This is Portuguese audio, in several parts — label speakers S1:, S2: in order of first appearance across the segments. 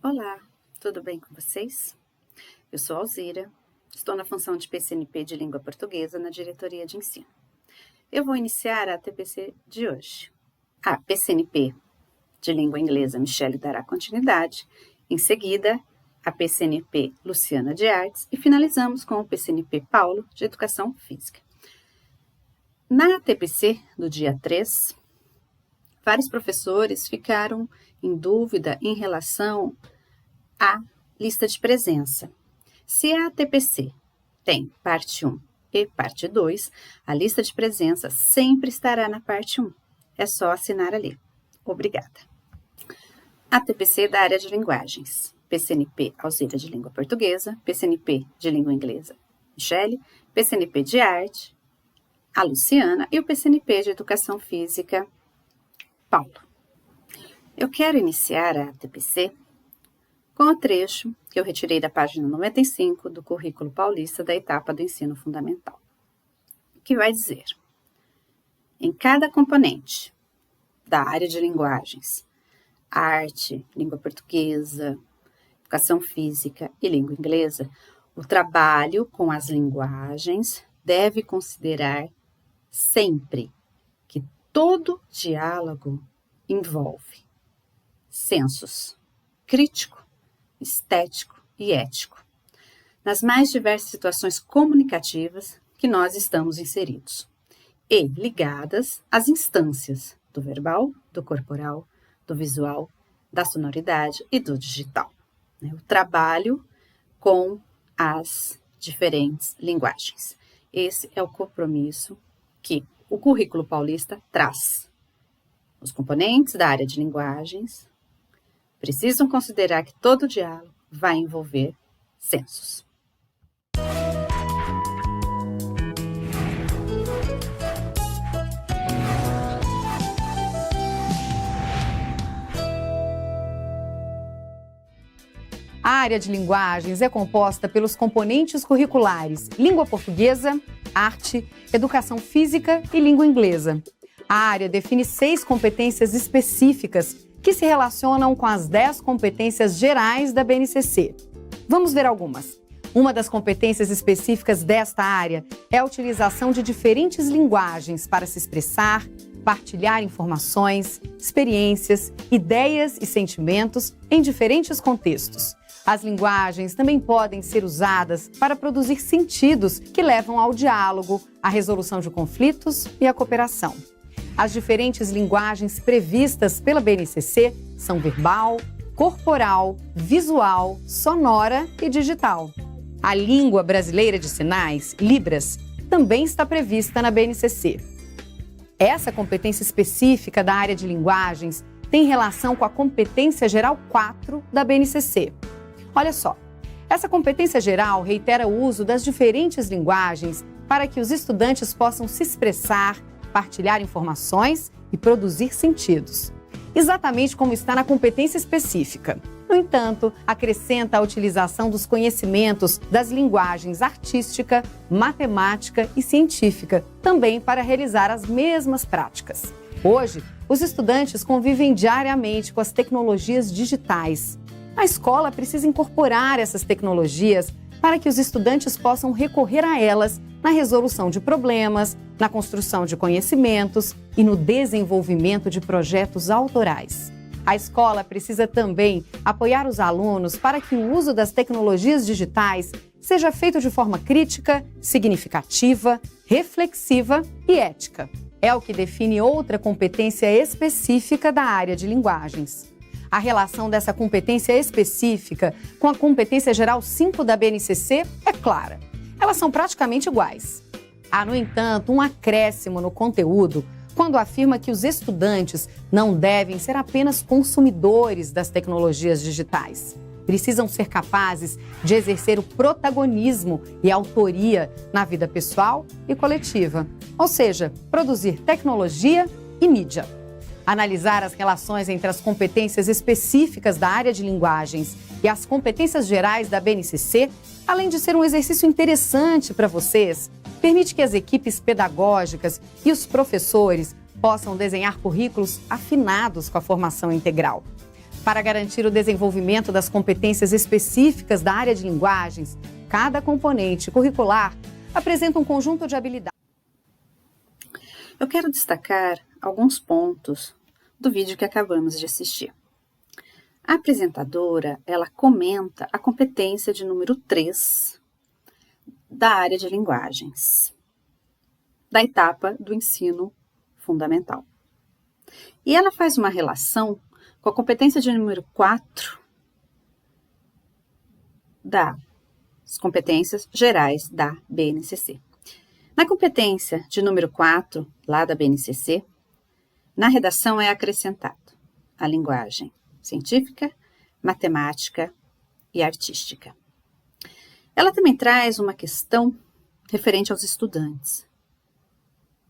S1: Olá, tudo bem com vocês? Eu sou Alzira, estou na função de PCNP de Língua Portuguesa na Diretoria de Ensino. Eu vou iniciar a TPC de hoje. A PCNP de Língua Inglesa, Michele, dará continuidade. Em seguida, a PCNP Luciana de Artes e finalizamos com o PCNP Paulo de Educação Física. Na TPC do dia 3, vários professores ficaram em dúvida em relação à lista de presença. Se a TPC tem parte 1 e parte 2, a lista de presença sempre estará na parte 1. É só assinar ali. Obrigada. A TPC da área de linguagens. PCNP Alzira de Língua Portuguesa, PCNP de Língua Inglesa, Michele, PCNP de Arte, a Luciana e o PCNP de Educação Física, Paulo. Eu quero iniciar a TPC com o trecho que eu retirei da página 95 do Currículo Paulista da etapa do ensino fundamental, que vai dizer: em cada componente da área de linguagens, arte, língua portuguesa, educação física e língua inglesa, o trabalho com as linguagens deve considerar sempre que todo diálogo envolve sensos crítico, estético e ético, nas mais diversas situações comunicativas que nós estamos inseridos, e ligadas às instâncias do verbal, do corporal, do visual, da sonoridade e do digital. O trabalho com as diferentes linguagens. Esse é o compromisso que o Currículo Paulista traz. Os componentes da área de linguagens precisam considerar que todo diálogo vai envolver sensos.
S2: A área de linguagens é composta pelos componentes curriculares Língua Portuguesa, Arte, Educação Física e Língua Inglesa. A área define 6 competências específicas que se relacionam com as 10 competências gerais da BNCC. Vamos ver algumas. Uma das competências específicas desta área é a utilização de diferentes linguagens para se expressar, partilhar informações, experiências, ideias e sentimentos em diferentes contextos. As linguagens também podem ser usadas para produzir sentidos que levam ao diálogo, à resolução de conflitos e à cooperação. As diferentes linguagens previstas pela BNCC são verbal, corporal, visual, sonora e digital. A Língua Brasileira de Sinais, Libras, também está prevista na BNCC. Essa competência específica da área de linguagens tem relação com a competência geral 4 da BNCC. Olha só, essa competência geral reitera o uso das diferentes linguagens para que os estudantes possam se expressar, partilhar informações e produzir sentidos, exatamente como está na competência específica. No entanto, acrescenta a utilização dos conhecimentos das linguagens artística, matemática e científica, também para realizar as mesmas práticas. Hoje, os estudantes convivem diariamente com as tecnologias digitais. A escola precisa incorporar essas tecnologias para que os estudantes possam recorrer a elas na resolução de problemas, na construção de conhecimentos e no desenvolvimento de projetos autorais. A escola precisa também apoiar os alunos para que o uso das tecnologias digitais seja feito de forma crítica, significativa, reflexiva e ética. É o que define outra competência específica da área de linguagens. A relação dessa competência específica com a competência geral 5 da BNCC é clara. Elas são praticamente iguais. Há, no entanto, um acréscimo no conteúdo quando afirma que os estudantes não devem ser apenas consumidores das tecnologias digitais. Precisam ser capazes de exercer o protagonismo e a autoria na vida pessoal e coletiva, ou seja, produzir tecnologia e mídia. Analisar as relações entre as competências específicas da área de linguagens e as competências gerais da BNCC, além de ser um exercício interessante para vocês, permite que as equipes pedagógicas e os professores possam desenhar currículos afinados com a formação integral. Para garantir o desenvolvimento das competências específicas da área de linguagens, cada componente curricular apresenta um conjunto de habilidades.
S1: Eu quero destacar alguns pontos do vídeo que acabamos de assistir. A apresentadora, ela comenta a competência de número 3 da área de linguagens, da etapa do ensino fundamental. E ela faz uma relação com a competência de número 4 das competências gerais da BNCC. Na competência de número 4, lá da BNCC, na redação é acrescentado a linguagem científica, matemática e artística. Ela também traz uma questão referente aos estudantes,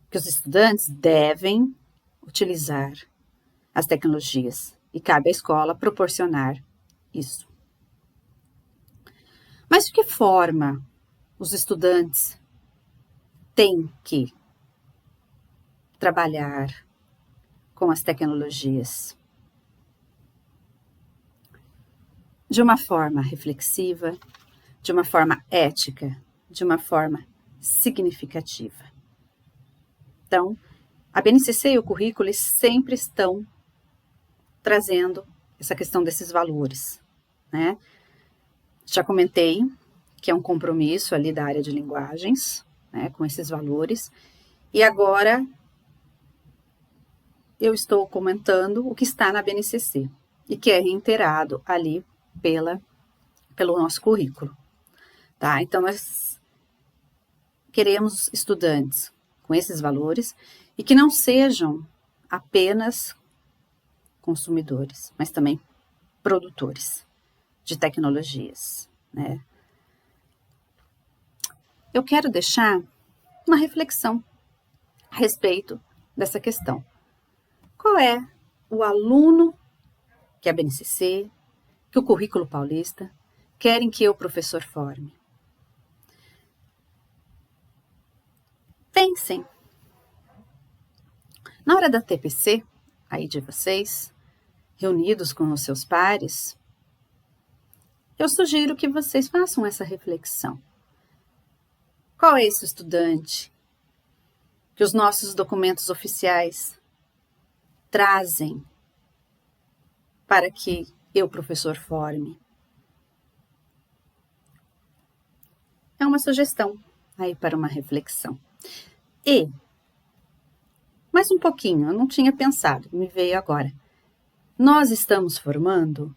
S1: que os estudantes devem utilizar as tecnologias e cabe à escola proporcionar isso. Mas de que forma os estudantes têm que trabalhar com as tecnologias? De uma forma reflexiva, de uma forma ética, de uma forma significativa. Então, a BNCC e o currículo sempre estão trazendo essa questão desses valores, né? Já comentei que é um compromisso ali da área de linguagens, né, com esses valores, e agora eu estou comentando o que está na BNCC e que é reiterado ali pelo nosso currículo, tá? Então, nós queremos estudantes com esses valores e que não sejam apenas consumidores, mas também produtores de tecnologias, né? Eu quero deixar uma reflexão a respeito dessa questão. Qual é o aluno que a BNCC, que o Currículo Paulista querem que eu, professor, forme? Pensem. Na hora da TPC, aí de vocês, reunidos com os seus pares, eu sugiro que vocês façam essa reflexão. Qual é esse estudante que os nossos documentos oficiais trazem para que eu, professor, forme? É uma sugestão aí para uma reflexão. E, mais um pouquinho, eu não tinha pensado, me veio agora. Nós estamos formando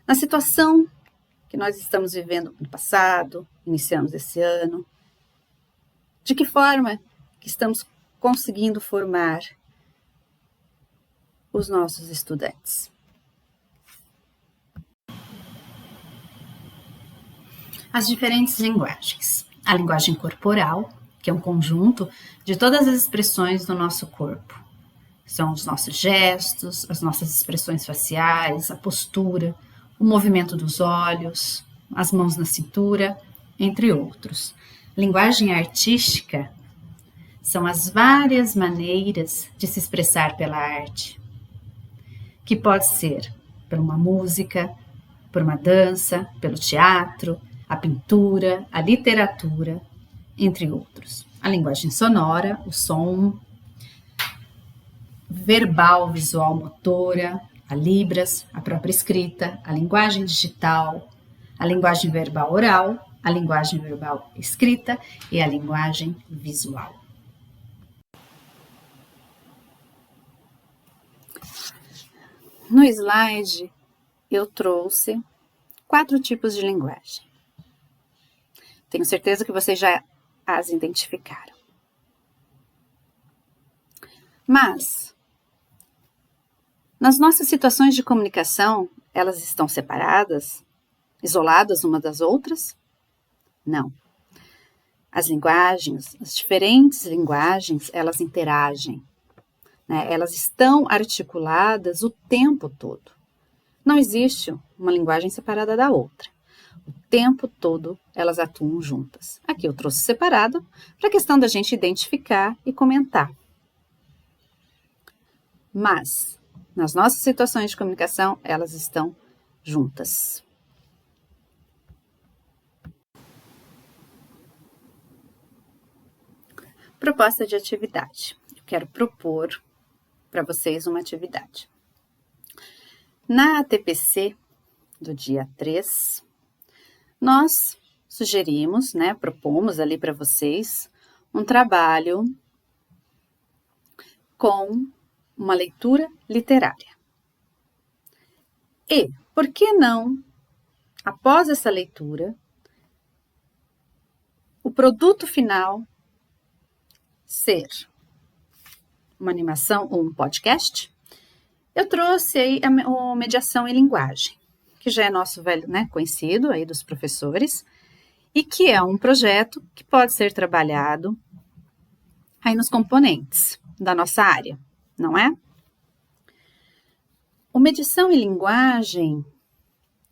S1: na situação que nós estamos vivendo no passado, iniciamos esse ano. De que forma que estamos conseguindo formar os nossos estudantes? As diferentes linguagens. A linguagem corporal, que é um conjunto de todas as expressões do nosso corpo. São os nossos gestos, as nossas expressões faciais, a postura, o movimento dos olhos, as mãos na cintura, entre outros. Linguagem artística são as várias maneiras de se expressar pela arte, que pode ser por uma música, por uma dança, pelo teatro, a pintura, a literatura, entre outros. A linguagem sonora, o som, verbal, visual, motora, a Libras, a própria escrita, a linguagem digital, a linguagem verbal oral, a linguagem verbal escrita e a linguagem visual. No slide, eu trouxe 4 tipos de linguagem. Tenho certeza que vocês já as identificaram. Mas, nas nossas situações de comunicação, elas estão separadas, isoladas uma das outras? Não. As linguagens, as diferentes linguagens, elas interagem, né? Elas estão articuladas o tempo todo. Não existe uma linguagem separada da outra. O tempo todo elas atuam juntas. Aqui eu trouxe separado para a questão da gente identificar e comentar. Mas nas nossas situações de comunicação, elas estão juntas. Proposta de atividade. Eu quero propor para vocês uma atividade. Na TPC do dia 3, nós sugerimos, propomos ali para vocês um trabalho com uma leitura literária. E, por que não, após essa leitura, o produto final ser uma animação ou um podcast? Eu trouxe aí a mediação em linguagem, que já é nosso velho, conhecido aí dos professores, e que é um projeto que pode ser trabalhado aí nos componentes da nossa área, não é? O mediação em linguagem,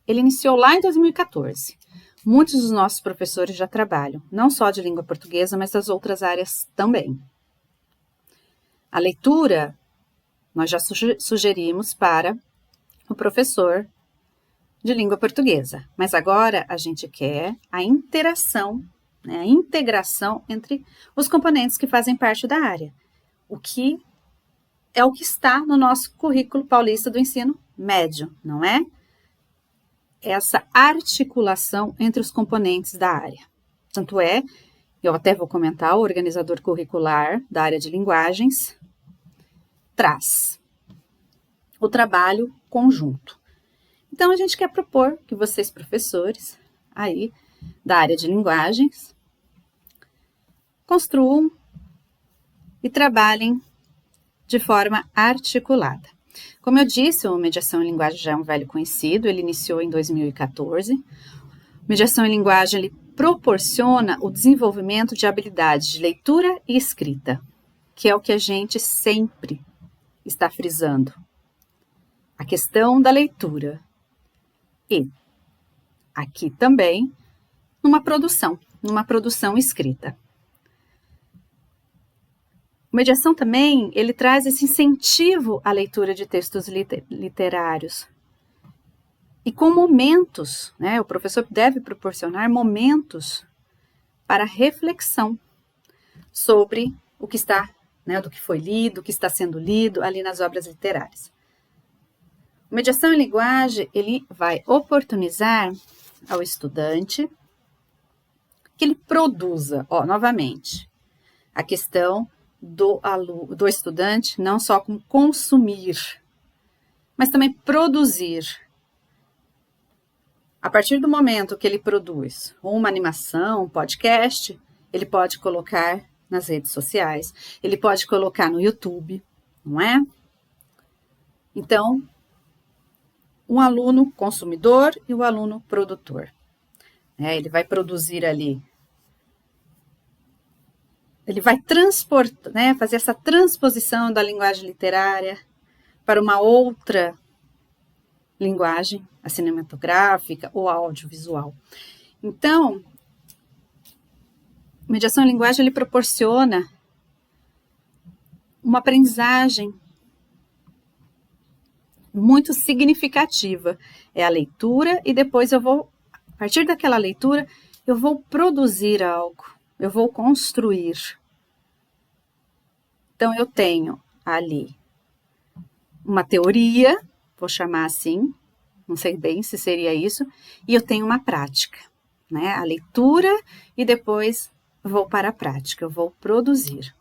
S1: ele iniciou lá em 2014. Muitos dos nossos professores já trabalham, não só de língua portuguesa, mas das outras áreas também. A leitura, nós já sugerimos para o professor de língua portuguesa, mas agora a gente quer a interação, a integração entre os componentes que fazem parte da área, o que é o que está no nosso currículo paulista do ensino médio, não é? Essa articulação entre os componentes da área. Tanto é, eu até vou comentar, o organizador curricular da área de linguagens traz o trabalho conjunto. Então, a gente quer propor que vocês, professores, aí da área de linguagens, construam e trabalhem de forma articulada. Como eu disse, o Mediação em Linguagem já é um velho conhecido, ele iniciou em 2014. Mediação em Linguagem, ele proporciona o desenvolvimento de habilidades de leitura e escrita, que é o que a gente sempre está frisando. A questão da leitura. E aqui também, numa produção escrita. Mediação também, ele traz esse incentivo à leitura de textos literários. E com momentos, o professor deve proporcionar momentos para reflexão sobre o que está, do que foi lido, o que está sendo lido ali nas obras literárias. Mediação em linguagem, ele vai oportunizar ao estudante que ele produza, novamente, a questão do estudante, não só com consumir, mas também produzir. A partir do momento que ele produz uma animação, um podcast, ele pode colocar nas redes sociais, ele pode colocar no YouTube, não é? Então, um aluno consumidor e o aluno produtor. Ele vai produzir ali, ele vai transportar, fazer essa transposição da linguagem literária para uma outra linguagem, a cinematográfica ou a audiovisual. Então, mediação em linguagem, ele proporciona uma aprendizagem muito significativa. É a leitura e depois a partir daquela leitura, eu vou produzir algo, eu vou construir. Então, eu tenho ali uma teoria, vou chamar assim, não sei bem se seria isso, e eu tenho uma prática, a leitura e depois vou para a prática, eu vou produzir.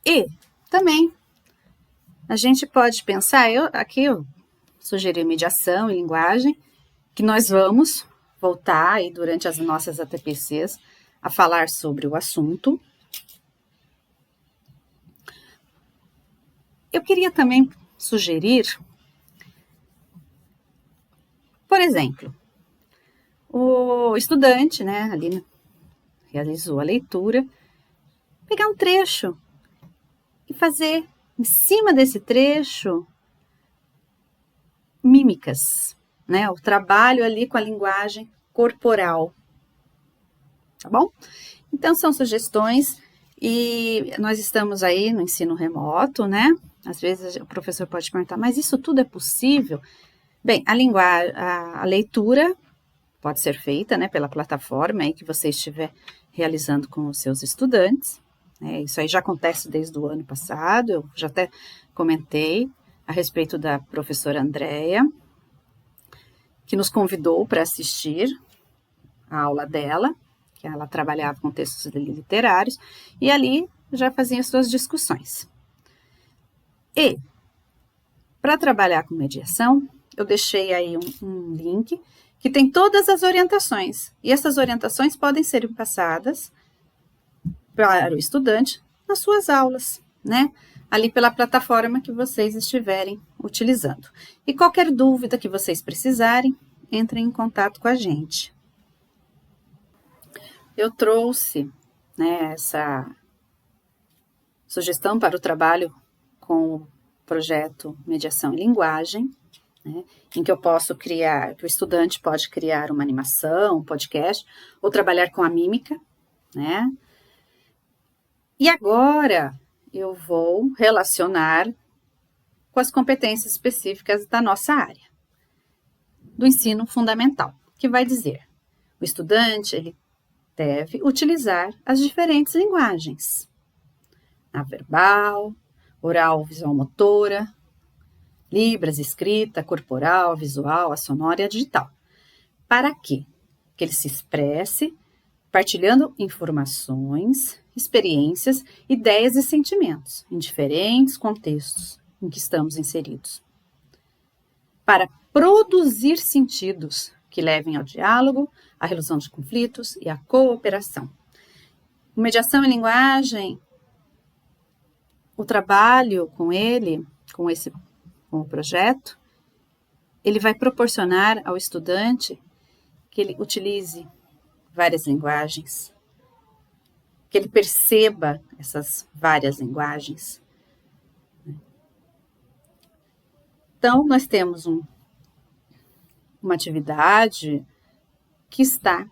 S1: E também a gente pode pensar, aqui eu sugeri mediação e linguagem, que nós vamos voltar aí durante as nossas ATPCs a falar sobre o assunto. Eu queria também sugerir, por exemplo, o estudante, ali realizou a leitura, pegar um trecho e fazer, em cima desse trecho, mímicas, o trabalho ali com a linguagem corporal, tá bom? Então, são sugestões E nós estamos aí no ensino remoto, né? Às vezes o professor pode perguntar, mas isso tudo é possível? Bem, a leitura pode ser feita, né, pela plataforma aí que você estiver realizando com os seus estudantes. Isso aí já acontece desde o ano passado, eu já até comentei a respeito da professora Andréia, que nos convidou para assistir a aula dela, que ela trabalhava com textos literários, e ali já fazia suas discussões. E, para trabalhar com mediação, eu deixei aí um link que tem todas as orientações, e essas orientações podem ser passadas para o estudante nas suas aulas, né? Ali pela plataforma que vocês estiverem utilizando. E qualquer dúvida que vocês precisarem, entrem em contato com a gente. Eu trouxe, né, essa sugestão para o trabalho com o projeto Mediação em Linguagem, né, em que eu posso criar, que o estudante pode criar uma animação, um podcast, ou trabalhar com a mímica, né? E agora eu vou relacionar com as competências específicas da nossa área, do ensino fundamental, que vai dizer, o estudante, ele deve utilizar as diferentes linguagens, a verbal, oral, visual, motora, libras, escrita, corporal, visual, a sonora e a digital. Para quê? Que ele se expresse partilhando informações, experiências, ideias e sentimentos em diferentes contextos em que estamos inseridos. Para produzir sentidos que levem ao diálogo, à resolução de conflitos e à cooperação. Mediação em linguagem, o trabalho com ele, com o projeto, ele vai proporcionar ao estudante que ele utilize várias linguagens, que ele perceba essas várias linguagens. Então, nós temos uma atividade que está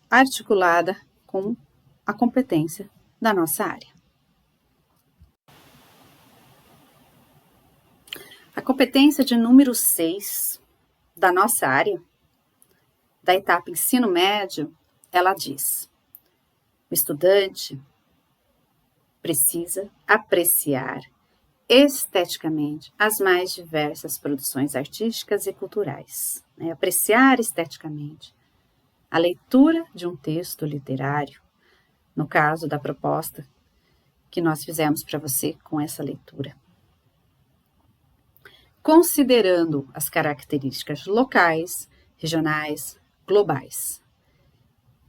S1: articulada com a competência da nossa área. A competência de número 6 da nossa área, da etapa ensino médio, ela diz: o estudante precisa apreciar esteticamente as mais diversas produções artísticas e culturais, né? Apreciar esteticamente a leitura de um texto literário, no caso da proposta que nós fizemos para você com essa leitura. Considerando as características locais, regionais, globais,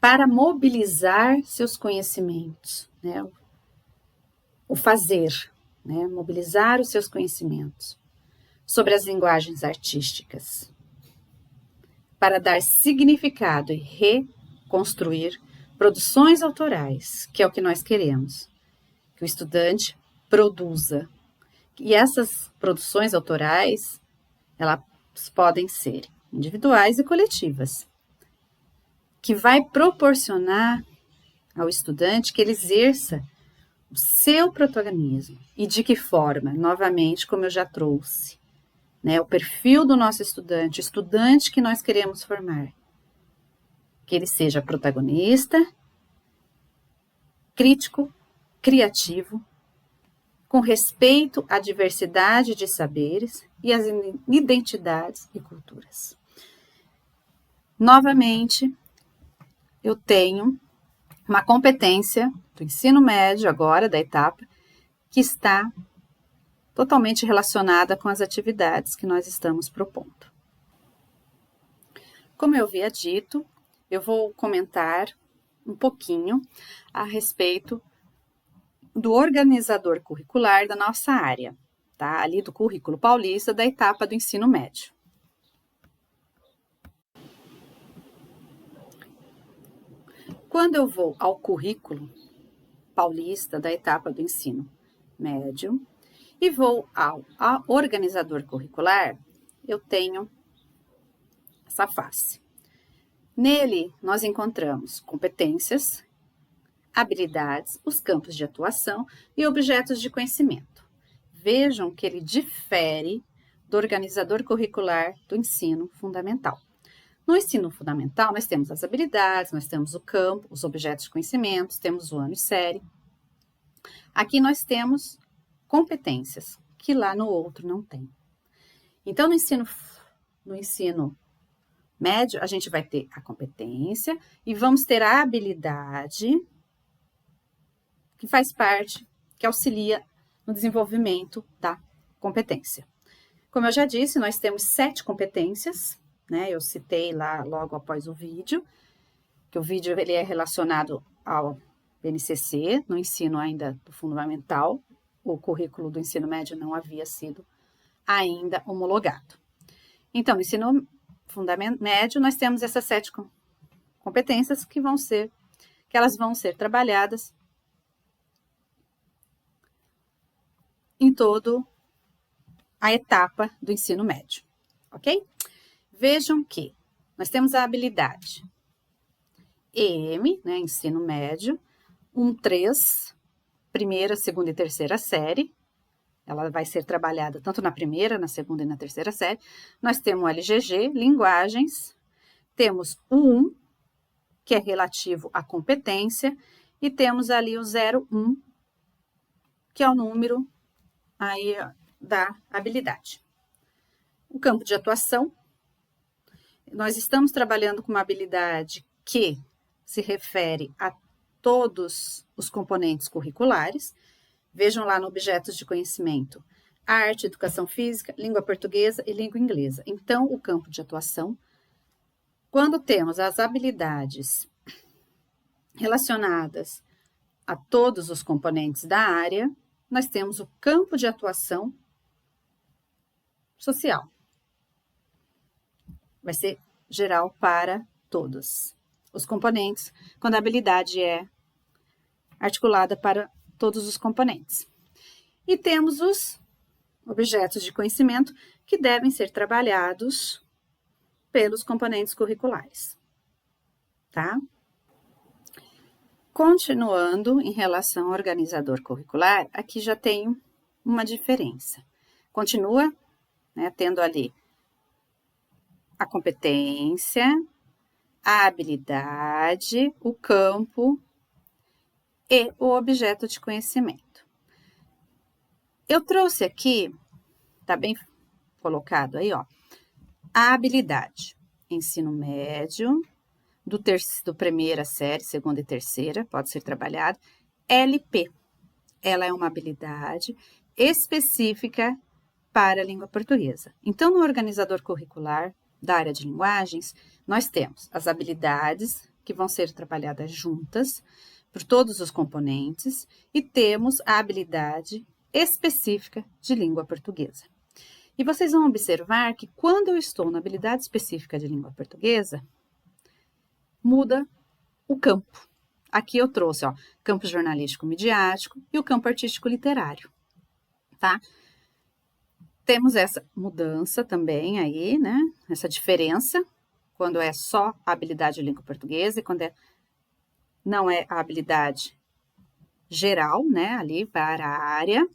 S1: para mobilizar seus conhecimentos, né? O fazer, né? Mobilizar os seus conhecimentos sobre as linguagens artísticas, para dar significado e reconstruir produções autorais, que é o que nós queremos, que o estudante produza. E essas produções autorais, elas podem ser individuais e coletivas, que vai proporcionar ao estudante que ele exerça o seu protagonismo. E de que forma? Novamente, como eu já trouxe, né, o perfil do nosso estudante, o estudante que nós queremos formar. Que ele seja protagonista, crítico, criativo, com respeito à diversidade de saberes e às identidades e culturas. Novamente, eu tenho uma competência do ensino médio agora, da etapa, que está totalmente relacionada com as atividades que nós estamos propondo. Como eu havia dito, eu vou comentar um pouquinho a respeito do organizador curricular da nossa área, tá? Ali do currículo paulista da etapa do ensino médio. Quando eu vou ao currículo paulista da etapa do ensino médio e vou ao organizador curricular, eu tenho essa face. Nele, nós encontramos competências, habilidades, os campos de atuação e objetos de conhecimento. Vejam que ele difere do organizador curricular do ensino fundamental. No ensino fundamental, nós temos as habilidades, nós temos o campo, os objetos de conhecimento, temos o ano e série. Aqui nós temos competências, que lá no outro não tem. Então, no ensino médio, a gente vai ter a competência e vamos ter a habilidade, que faz parte, que auxilia no desenvolvimento da competência. Como eu já disse, nós temos 7 competências, né? Eu citei lá logo após o vídeo, que o vídeo ele é relacionado ao BNCC, no ensino ainda do fundamental. O currículo do ensino médio não havia sido ainda homologado. Então, no ensino médio, nós temos essas 7 competências que elas vão ser trabalhadas em toda a etapa do ensino médio, ok? Vejam que nós temos a habilidade EM, né, ensino médio, 1-3, primeira, segunda e terceira série. Ela vai ser trabalhada tanto na primeira, na segunda e na terceira série. Nós temos o LGG, linguagens. Temos o 1, que é relativo à competência. E temos ali o 01, que é o número aí da habilidade. O campo de atuação. Nós estamos trabalhando com uma habilidade que se refere a todos os componentes curriculares. Vejam lá no objetos de conhecimento, arte, educação física, língua portuguesa e língua inglesa. Então, o campo de atuação, quando temos as habilidades relacionadas a todos os componentes da área, nós temos o campo de atuação social. Vai ser geral para todos os componentes, quando a habilidade é articulada para todos os componentes. E temos os objetos de conhecimento que devem ser trabalhados pelos componentes curriculares, tá? Continuando em relação ao organizador curricular, aqui já tem uma diferença. Continua, né, tendo ali a competência, a habilidade, o campo e o objeto de conhecimento. Eu trouxe aqui, tá bem colocado aí, ó, a habilidade, ensino médio, do primeira série, segunda e terceira, pode ser trabalhado. LP, ela é uma habilidade específica para a língua portuguesa. Então, no organizador curricular da área de linguagens, nós temos as habilidades que vão ser trabalhadas juntas por todos os componentes e temos a habilidade específica de língua portuguesa. E vocês vão observar que quando eu estou na habilidade específica de língua portuguesa, muda o campo. Aqui eu trouxe, ó, campo jornalístico-midiático e o campo artístico-literário, tá? Temos essa mudança também aí, né? Essa diferença, quando é só a habilidade de língua portuguesa e quando não é a habilidade geral, né? Ali para a área.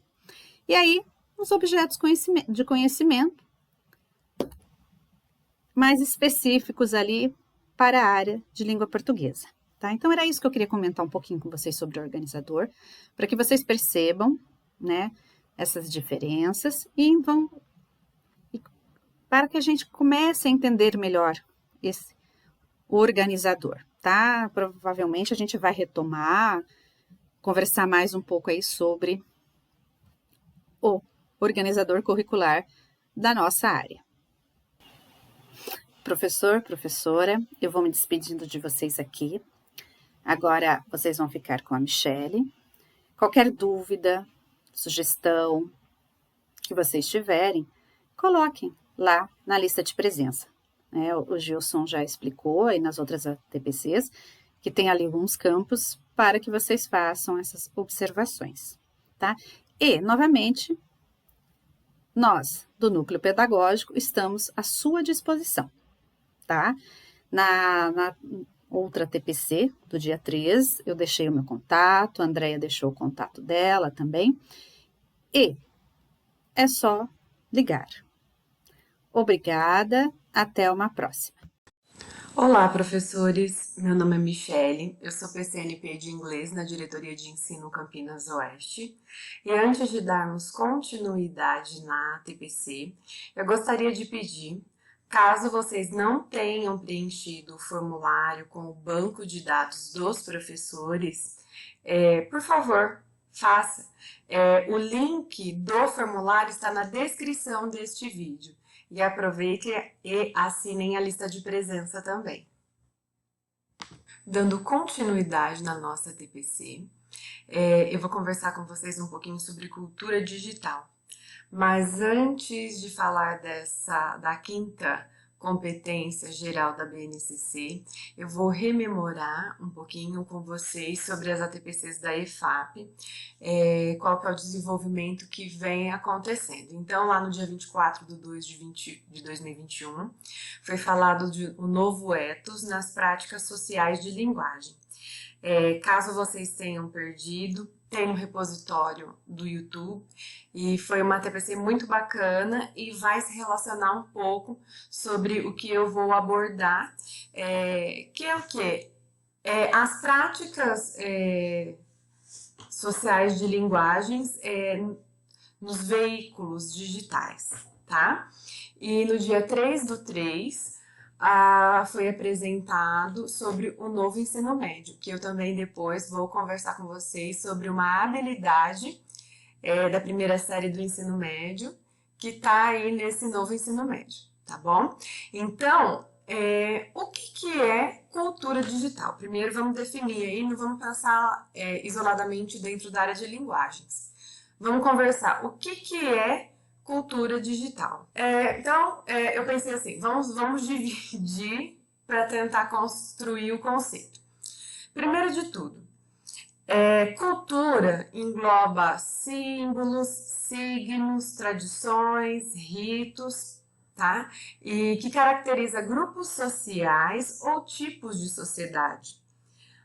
S1: E aí, os objetos de conhecimento mais específicos ali para a área de língua portuguesa, tá? Então, era isso que eu queria comentar um pouquinho com vocês sobre o organizador, para que vocês percebam, né? Essas diferenças e para que a gente comece a entender melhor esse organizador, tá? Provavelmente a gente vai retomar, conversar mais um pouco aí sobre o organizador curricular da nossa área. Professor, professora, eu vou me despedindo de vocês aqui. Agora vocês vão ficar com a Michele. Qualquer dúvida, sugestão que vocês tiverem, coloquem lá na lista de presença. O Gilson já explicou aí nas outras TPCs que tem ali alguns campos para que vocês façam essas observações, tá? E, novamente, nós, do Núcleo Pedagógico, estamos à sua disposição, tá? outra TPC do dia 3, eu deixei o meu contato, a Andrea deixou o contato dela também, e é só ligar. Obrigada, até uma próxima.
S3: Olá, professores! Meu nome é Michele, eu sou PCNP de Inglês na Diretoria de Ensino Campinas Oeste. E antes de darmos continuidade na TPC, eu gostaria de pedir, caso vocês não tenham preenchido o formulário com o banco de dados dos professores, por favor, faça. O link do formulário está na descrição deste vídeo. E aproveitem e assinem a lista de presença também. Dando continuidade na nossa TPC, eu vou conversar com vocês um pouquinho sobre cultura digital. Mas antes de falar da quinta competência geral da BNCC, eu vou rememorar um pouquinho com vocês sobre as ATPCs da EFAP, qual que é o desenvolvimento que vem acontecendo. Então, lá no dia 24 de 2 de 2021, foi falado de um novo ethos nas práticas sociais de linguagem. Caso vocês tenham perdido, tem um repositório do YouTube e foi uma TPC muito bacana e vai se relacionar um pouco sobre o que eu vou abordar, que é o quê? As práticas sociais de linguagens nos veículos digitais, tá? E no dia 3/3, foi apresentado sobre o novo ensino médio, que eu também depois vou conversar com vocês sobre uma habilidade da primeira série do ensino médio, que está aí nesse novo ensino médio, tá bom? Então, o que é cultura digital? Primeiro vamos definir aí, não vamos pensar isoladamente dentro da área de linguagens. Vamos conversar o que é cultura digital. Então, eu pensei assim, vamos dividir para tentar construir o conceito. Primeiro de tudo, cultura engloba símbolos, signos, tradições, ritos, tá? E que caracteriza grupos sociais ou tipos de sociedade.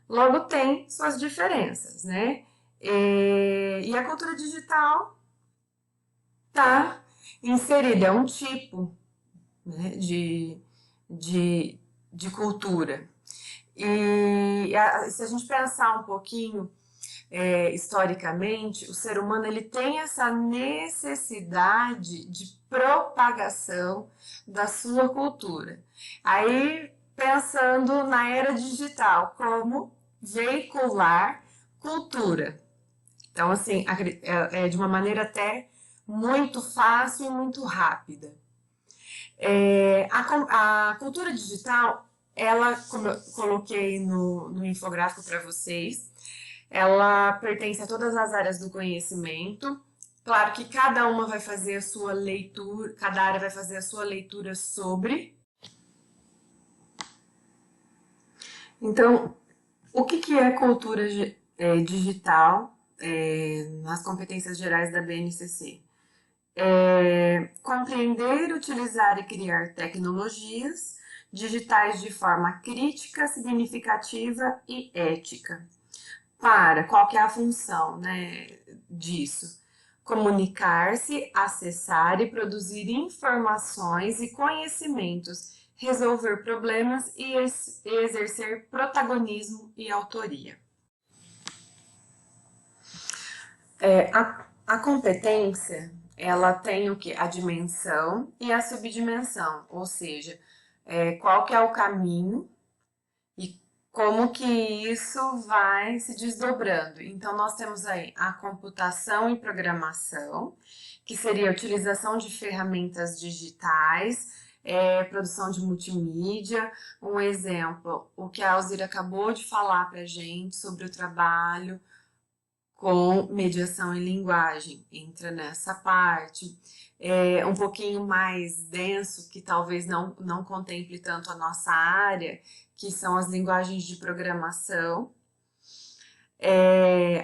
S3: Logo, tem suas diferenças, né? E a cultura digital está inserida, é um tipo, né, de cultura. E se a gente pensar um pouquinho historicamente, o ser humano ele tem essa necessidade de propagação da sua cultura. Aí, pensando na era digital, como veicular cultura. Então, assim, de uma maneira até muito fácil e muito rápida. A cultura digital, ela, como eu coloquei no infográfico para vocês, ela pertence a todas as áreas do conhecimento. Claro que cada uma vai fazer a sua leitura, cada área vai fazer a sua leitura sobre. Então, o que é cultura digital nas competências gerais da BNCC? Compreender, utilizar e criar tecnologias digitais de forma crítica, significativa e ética. Qual que é a função, né, disso? Comunicar-se, acessar e produzir informações e conhecimentos, resolver problemas e exercer protagonismo e autoria. A competência, ela tem o quê? A dimensão e a subdimensão, ou seja, qual que é o caminho e como que isso vai se desdobrando. Então, nós temos aí a computação e programação, que seria a utilização de ferramentas digitais, produção de multimídia. Um exemplo, o que a Alzira acabou de falar para a gente sobre o trabalho com mediação em linguagem, entra nessa parte. Um pouquinho mais denso, que talvez não contemple tanto a nossa área, que são as linguagens de programação.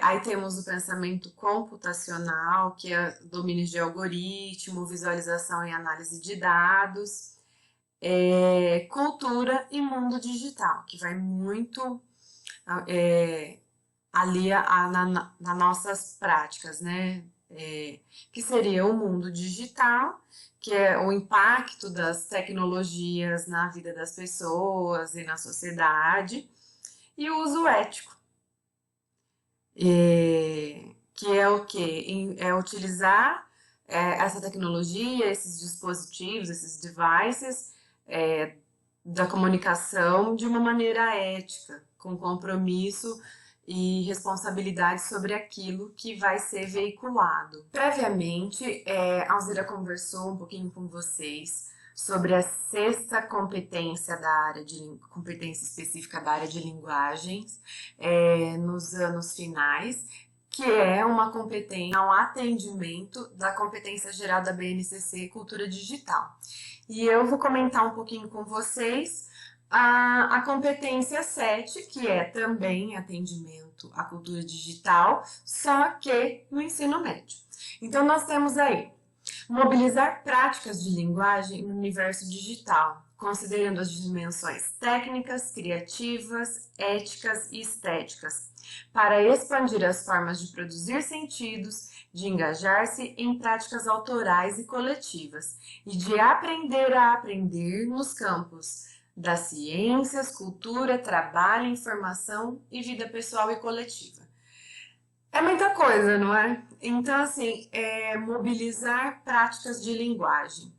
S3: Aí temos o pensamento computacional, que é domínio de algoritmo, visualização e análise de dados. cultura e mundo digital, que vai muito ali nas nossas práticas, né? Que seria o mundo digital, que é o impacto das tecnologias na vida das pessoas e na sociedade, e o uso ético, que é o quê? É utilizar essa tecnologia, esses dispositivos, esses devices da comunicação de uma maneira ética, com compromisso e responsabilidade sobre aquilo que vai ser veiculado. Previamente, a Alzira conversou um pouquinho com vocês sobre a sexta competência competência específica da área de linguagens nos anos finais, que é uma competência, um atendimento da competência geral da BNCC Cultura Digital. E eu vou comentar um pouquinho com vocês a competência 7, que é também atendimento à cultura digital, só que no ensino médio. Então, nós temos aí mobilizar práticas de linguagem no universo digital, considerando as dimensões técnicas, criativas, éticas e estéticas, para expandir as formas de produzir sentidos, de engajar-se em práticas autorais e coletivas, e de aprender a aprender nos campos das ciências, cultura, trabalho, informação e vida pessoal e coletiva. É muita coisa, não é? Então, assim, mobilizar práticas de linguagem.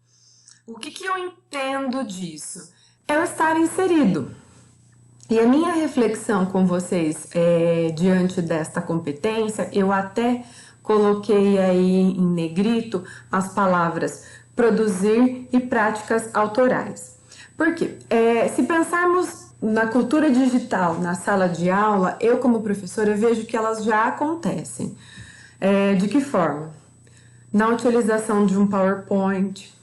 S3: O que eu entendo disso? É o estar inserido. E a minha reflexão com vocês diante desta competência, eu até coloquei aí em negrito as palavras produzir e práticas autorais. Por quê? Se pensarmos na cultura digital, na sala de aula, eu como professora vejo que elas já acontecem. De que forma? Na utilização de um PowerPoint,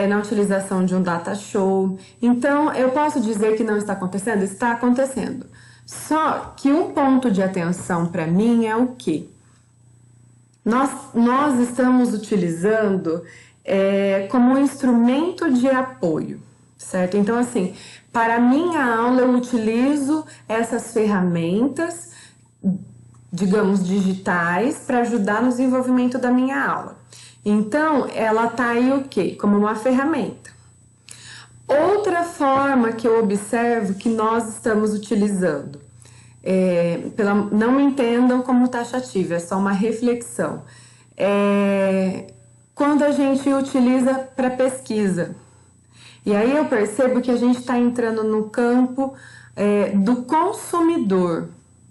S3: na utilização de um data show. Então, eu posso dizer que não está acontecendo? Está acontecendo. Só que um ponto de atenção para mim é o quê? Nós estamos utilizando como um instrumento de apoio, certo? Então, assim, para a minha aula eu utilizo essas ferramentas, digamos, digitais, para ajudar no desenvolvimento da minha aula. Então, ela está aí o quê? Como uma ferramenta. Outra forma que eu observo que nós estamos utilizando, não me entendam como taxativa, é só uma reflexão. Quando a gente utiliza para pesquisa. E aí eu percebo que a gente está entrando no campo do consumidor,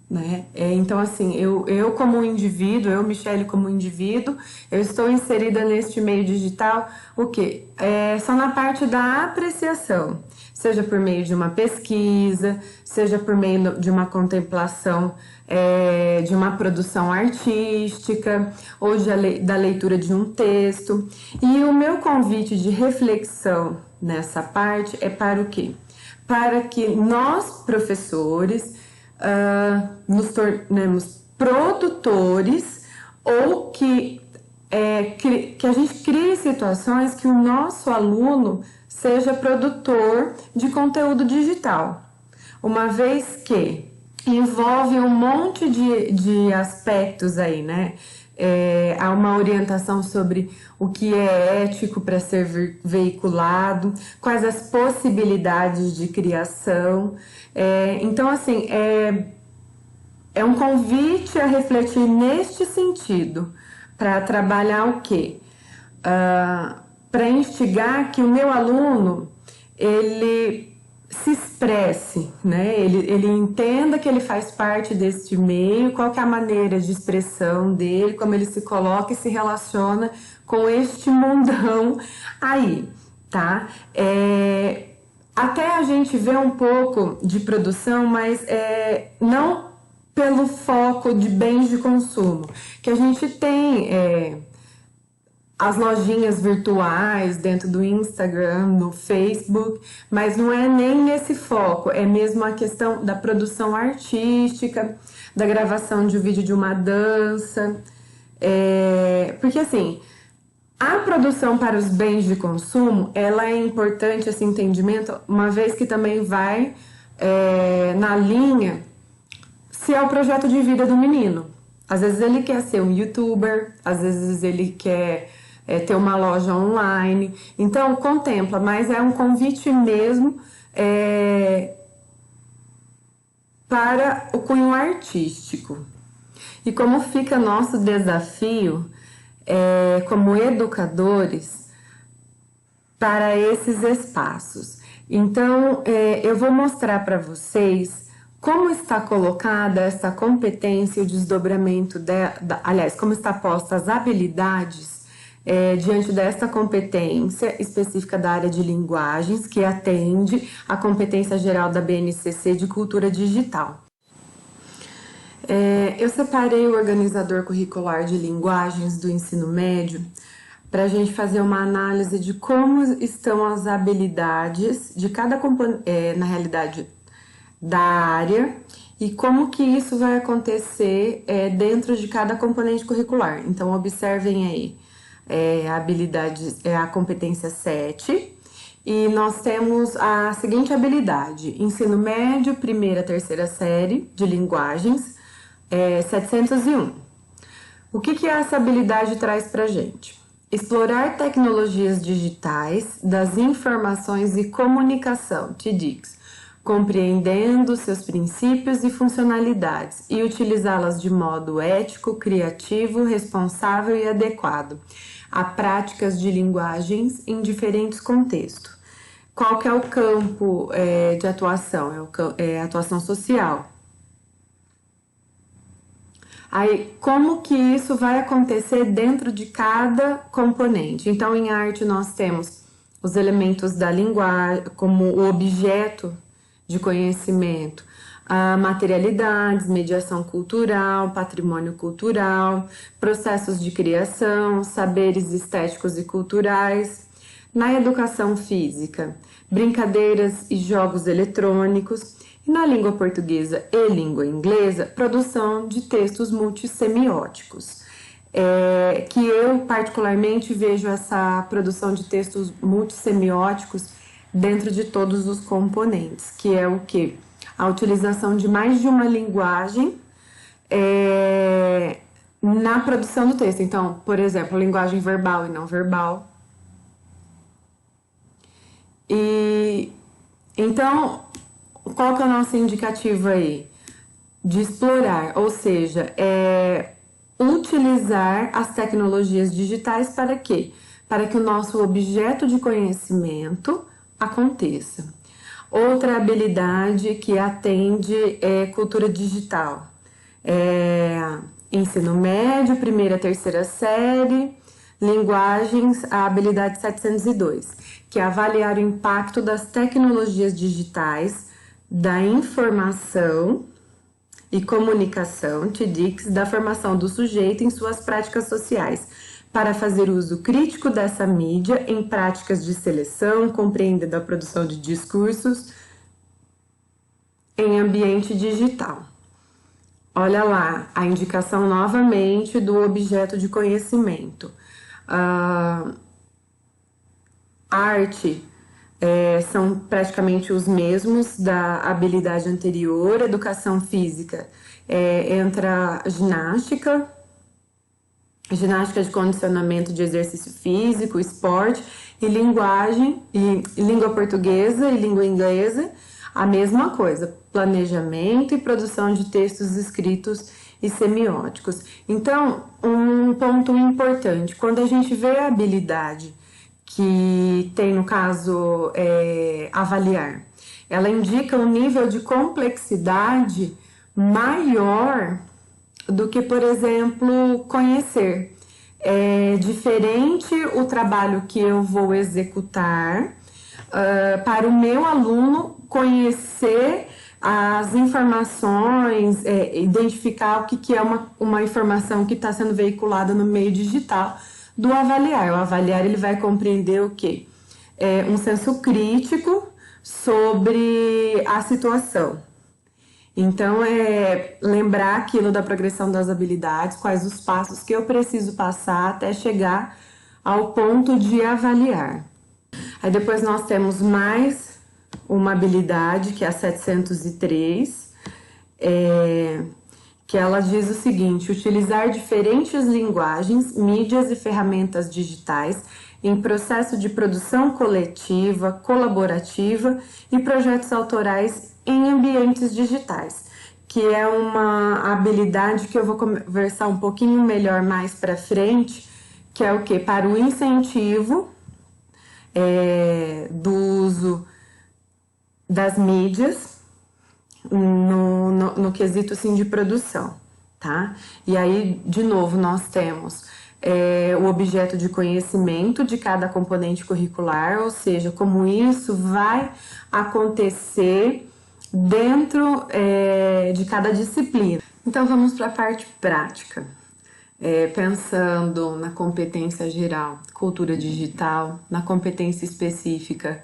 S3: né? Então, assim, eu como indivíduo, eu, Michele, como indivíduo, eu estou inserida neste meio digital, o quê? Só na parte da apreciação, seja por meio de uma pesquisa, seja por meio de uma contemplação de uma produção artística, ou da leitura de um texto. E o meu convite de reflexão nessa parte é para o quê? Para que nós, professores, nos tornemos produtores ou que a gente crie situações que o nosso aluno seja produtor de conteúdo digital, uma vez que envolve um monte de aspectos aí, né? Há uma orientação sobre o que é ético para ser veiculado, quais as possibilidades de criação. Então, assim, é um convite a refletir neste sentido, para trabalhar o quê? Para instigar que o meu aluno, ele se expresse, né? Ele entenda que ele faz parte deste meio, qual que é a maneira de expressão dele, como ele se coloca e se relaciona com este mundão aí, tá? Até a gente vê um pouco de produção, mas não pelo foco de bens de consumo, que a gente tem as lojinhas virtuais dentro do Instagram, no Facebook, mas não é nem nesse foco, é mesmo a questão da produção artística, da gravação de um vídeo de uma dança, porque assim, A produção para os bens de consumo, ela é importante esse entendimento, uma vez que também vai na linha se é o projeto de vida do menino. Às vezes ele quer ser um youtuber, às vezes ele quer ter uma loja online. Então, contempla, mas é um convite mesmo para o cunho artístico. E como fica nosso desafio como educadores para esses espaços. Então, eu vou mostrar para vocês como está colocada essa competência e o desdobramento, aliás, como está posta as habilidades diante dessa competência específica da área de linguagens, que atende à competência geral da BNCC de cultura digital. Eu separei o organizador curricular de linguagens do ensino médio para a gente fazer uma análise de como estão as habilidades de cada na realidade da área e como que isso vai acontecer dentro de cada componente curricular. Então, observem aí, a habilidade a competência 7 e nós temos a seguinte habilidade: ensino médio, primeira, terceira série de linguagens, 701. O que essa habilidade traz para a gente? Explorar tecnologias digitais das informações e comunicação, TDICs, compreendendo seus princípios e funcionalidades e utilizá-las de modo ético, criativo, responsável e adequado a práticas de linguagens em diferentes contextos. Qual que é o campo de atuação? É a atuação social. Aí, como que isso vai acontecer dentro de cada componente? Então, em arte, nós temos os elementos da linguagem como o objeto de conhecimento, materialidades, mediação cultural, patrimônio cultural, processos de criação, saberes estéticos e culturais. Na educação física, brincadeiras e jogos eletrônicos. E na língua portuguesa e língua inglesa, produção de textos multissemióticos. Que eu particularmente vejo essa produção de textos multissemióticos dentro de todos os componentes, que é o quê? A utilização de mais de uma linguagem na produção do texto. Então, por exemplo, linguagem verbal e não verbal. E então, qual que é o nosso indicativo aí? De explorar, ou seja, utilizar as tecnologias digitais para quê? Para que o nosso objeto de conhecimento aconteça. Outra habilidade que atende é cultura digital. Ensino médio, primeira, terceira série, linguagens, a habilidade 702, que é avaliar o impacto das tecnologias digitais da informação e comunicação, TDICs, da formação do sujeito em suas práticas sociais, para fazer uso crítico dessa mídia em práticas de seleção, compreendendo a produção de discursos em ambiente digital. Olha lá, a indicação novamente do objeto de conhecimento. Arte são praticamente os mesmos da habilidade anterior. Educação física entra ginástica de condicionamento de exercício físico, esporte, e linguagem, e língua portuguesa e língua inglesa, a mesma coisa, planejamento e produção de textos escritos e semióticos. Então, um ponto importante, quando a gente vê a habilidade que tem, no caso, avaliar, ela indica um nível de complexidade maior do que, por exemplo, conhecer. É diferente o trabalho que eu vou executar para o meu aluno conhecer as informações, identificar o que é uma informação que está sendo veiculada no meio digital, do avaliar. O avaliar, ele vai compreender o quê? Um senso crítico sobre a situação. Então, lembrar aquilo da progressão das habilidades, quais os passos que eu preciso passar até chegar ao ponto de avaliar. Aí depois nós temos mais uma habilidade, que é a 703, que ela diz o seguinte: utilizar diferentes linguagens, mídias e ferramentas digitais em processo de produção coletiva, colaborativa e projetos autorais em ambientes digitais, que é uma habilidade que eu vou conversar um pouquinho melhor mais para frente, que é o que? Para o incentivo do uso das mídias no quesito assim, de produção, tá? E aí, de novo, nós temos o objeto de conhecimento de cada componente curricular, ou seja, como isso vai acontecer dentro de cada disciplina. Então, vamos para a parte prática. Pensando na competência geral, cultura digital, na competência específica,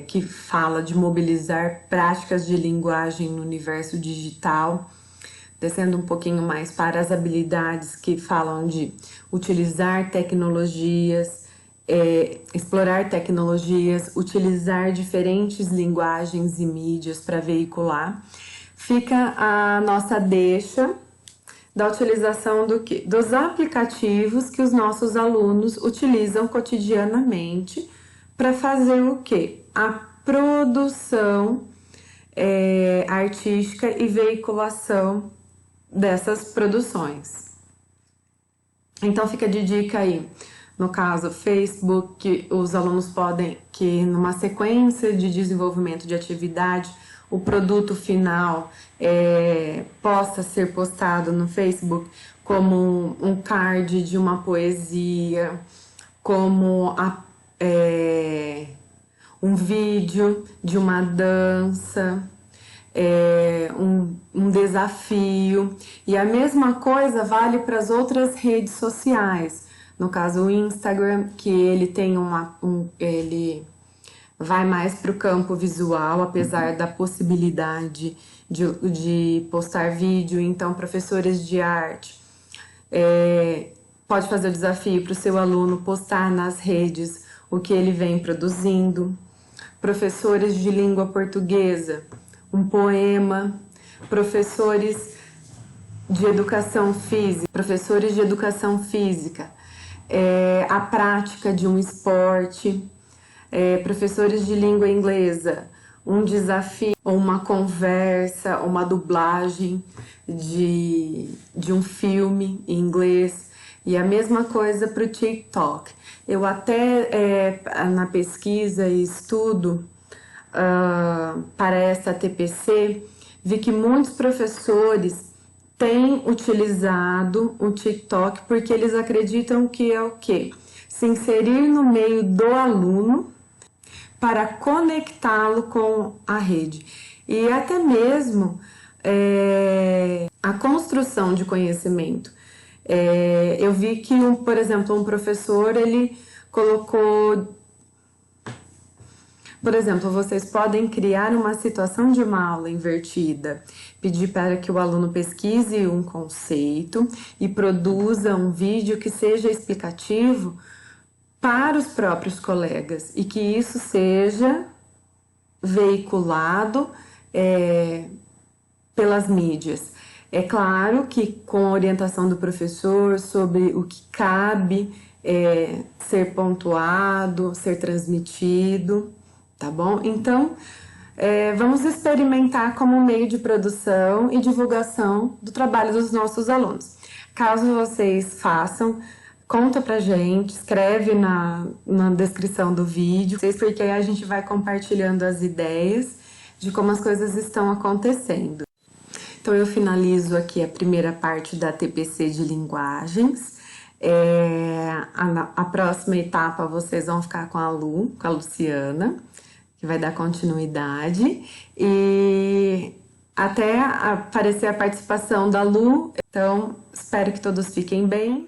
S3: que fala de mobilizar práticas de linguagem no universo digital, descendo um pouquinho mais para as habilidades que falam de utilizar tecnologias, explorar tecnologias, utilizar diferentes linguagens e mídias para veicular. Fica a nossa deixa da utilização dos aplicativos que os nossos alunos utilizam cotidianamente para fazer o quê? A produção artística e veiculação dessas produções. Então fica de dica aí, no caso Facebook, que os alunos podem, que numa sequência de desenvolvimento de atividade, o produto final possa ser postado no Facebook como um card de uma poesia, como um vídeo de uma dança, um desafio. E a mesma coisa vale para as outras redes sociais. No caso, o Instagram, que ele tem ele vai mais para o campo visual, apesar da possibilidade de postar vídeo. Então, professores de arte pode fazer o desafio para o seu aluno postar nas redes o que ele vem produzindo. Professores de língua portuguesa, um poema. Professores de educação física, a prática de um esporte. Professores de língua inglesa, um desafio, ou uma conversa, uma dublagem de um filme em inglês. E a mesma coisa para o TikTok. Eu até, na pesquisa e estudo para essa TPC, vi que muitos professores têm utilizado o TikTok porque eles acreditam que é o quê? Se inserir no meio do aluno para conectá-lo com a rede. E até mesmo a construção de conhecimento. Eu vi que, por exemplo, um professor, ele colocou... Por exemplo, vocês podem criar uma situação de uma aula invertida, pedir para que o aluno pesquise um conceito e produza um vídeo que seja explicativo para os próprios colegas e que isso seja veiculado pelas mídias. É claro que com a orientação do professor sobre o que cabe ser pontuado, ser transmitido, tá bom? Então, vamos experimentar como meio de produção e divulgação do trabalho dos nossos alunos. Caso vocês façam, conta pra gente, escreve na descrição do vídeo, porque aí a gente vai compartilhando as ideias de como as coisas estão acontecendo. Então, eu finalizo aqui a primeira parte da TPC de linguagens. A próxima etapa vocês vão ficar com a Luciana, que vai dar continuidade. E até aparecer a participação da Lu. Então, espero que todos fiquem bem.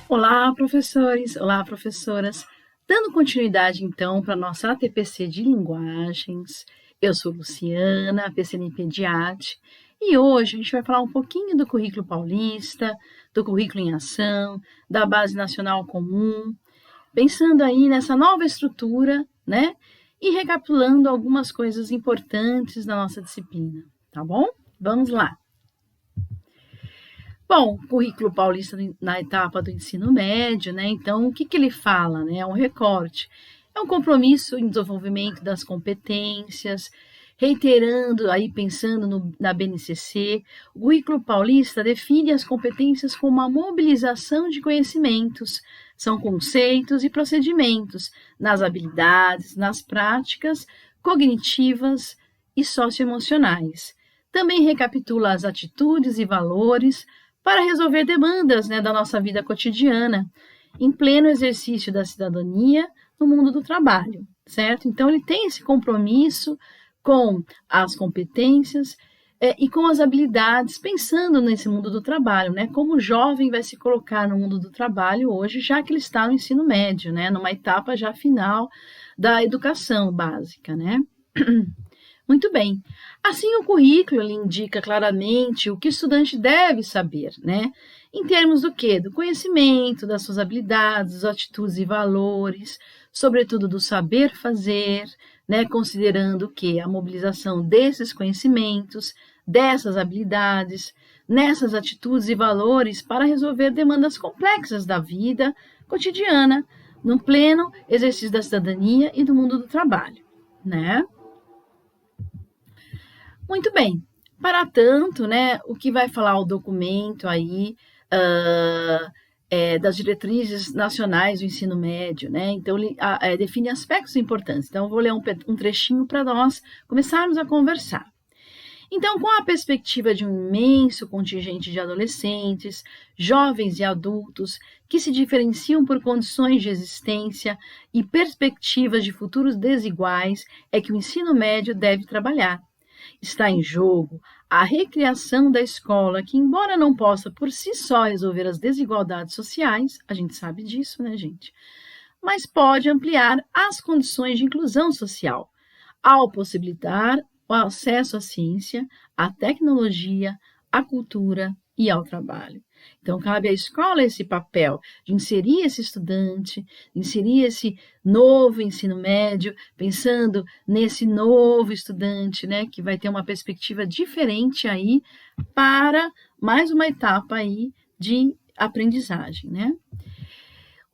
S4: Olá, professores! Olá, professoras! Dando continuidade, então, para a nossa ATPC de linguagens, eu sou Luciana, PCNP de Arte, E hoje a gente vai falar um pouquinho do currículo paulista, do currículo em ação, da Base Nacional Comum, pensando aí nessa nova estrutura, né? E recapitulando algumas coisas importantes da nossa disciplina, tá bom? Vamos lá. Bom, currículo paulista na etapa do ensino médio, né? Então, o que ele fala, né? É um recorte. É um compromisso em desenvolvimento das competências, reiterando aí, pensando na BNCC, o currículo paulista define as competências como uma mobilização de conhecimentos, são conceitos e procedimentos nas habilidades, nas práticas cognitivas e socioemocionais. Também recapitula as atitudes e valores para resolver demandas, né, da nossa vida cotidiana, em pleno exercício da cidadania no mundo do trabalho, certo? Então, ele tem esse compromisso com as competências e com as habilidades, pensando nesse mundo do trabalho, né? Como o jovem vai se colocar no mundo do trabalho hoje, já que ele está no ensino médio, né? Numa etapa já final da educação básica, né? Muito bem. Assim, o currículo ele indica claramente o que o estudante deve saber, né? Em termos do quê? Do conhecimento, das suas habilidades, das atitudes e valores, sobretudo do saber fazer, né? Considerando o quê? A mobilização desses conhecimentos, dessas habilidades, nessas atitudes e valores para resolver demandas complexas da vida cotidiana, no pleno exercício da cidadania e do mundo do trabalho, né? Muito bem. Para tanto, né, o que vai falar o documento aí das diretrizes nacionais do ensino médio, né? Então, ele define aspectos importantes. Então, eu vou ler um trechinho para nós começarmos a conversar. Então, com a perspectiva de um imenso contingente de adolescentes, jovens e adultos que se diferenciam por condições de existência e perspectivas de futuros desiguais, é que o ensino médio deve trabalhar. Está em jogo a recriação da escola, que, embora não possa por si só resolver as desigualdades sociais, a gente sabe disso, né, gente? Mas pode ampliar as condições de inclusão social, ao possibilitar o acesso à ciência, à tecnologia, à cultura e ao trabalho. Então, cabe à escola esse papel de inserir esse estudante, de inserir esse novo ensino médio, pensando nesse novo estudante, né, que vai ter uma perspectiva diferente aí para mais uma etapa aí de aprendizagem, né?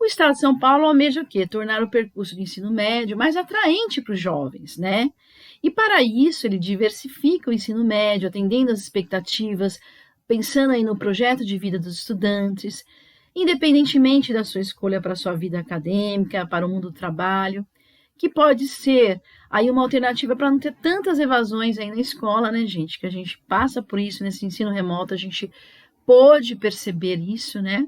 S4: O Estado de São Paulo almeja o quê? Tornar o percurso de ensino médio mais atraente para os jovens, né? E para isso ele diversifica o ensino médio, atendendo às expectativas, pensando aí no projeto de vida dos estudantes, independentemente da sua escolha para a sua vida acadêmica, para o mundo do trabalho, que pode ser aí uma alternativa para não ter tantas evasões aí na escola, né, gente? Que a gente passa por isso nesse ensino remoto, a gente pôde perceber isso, né?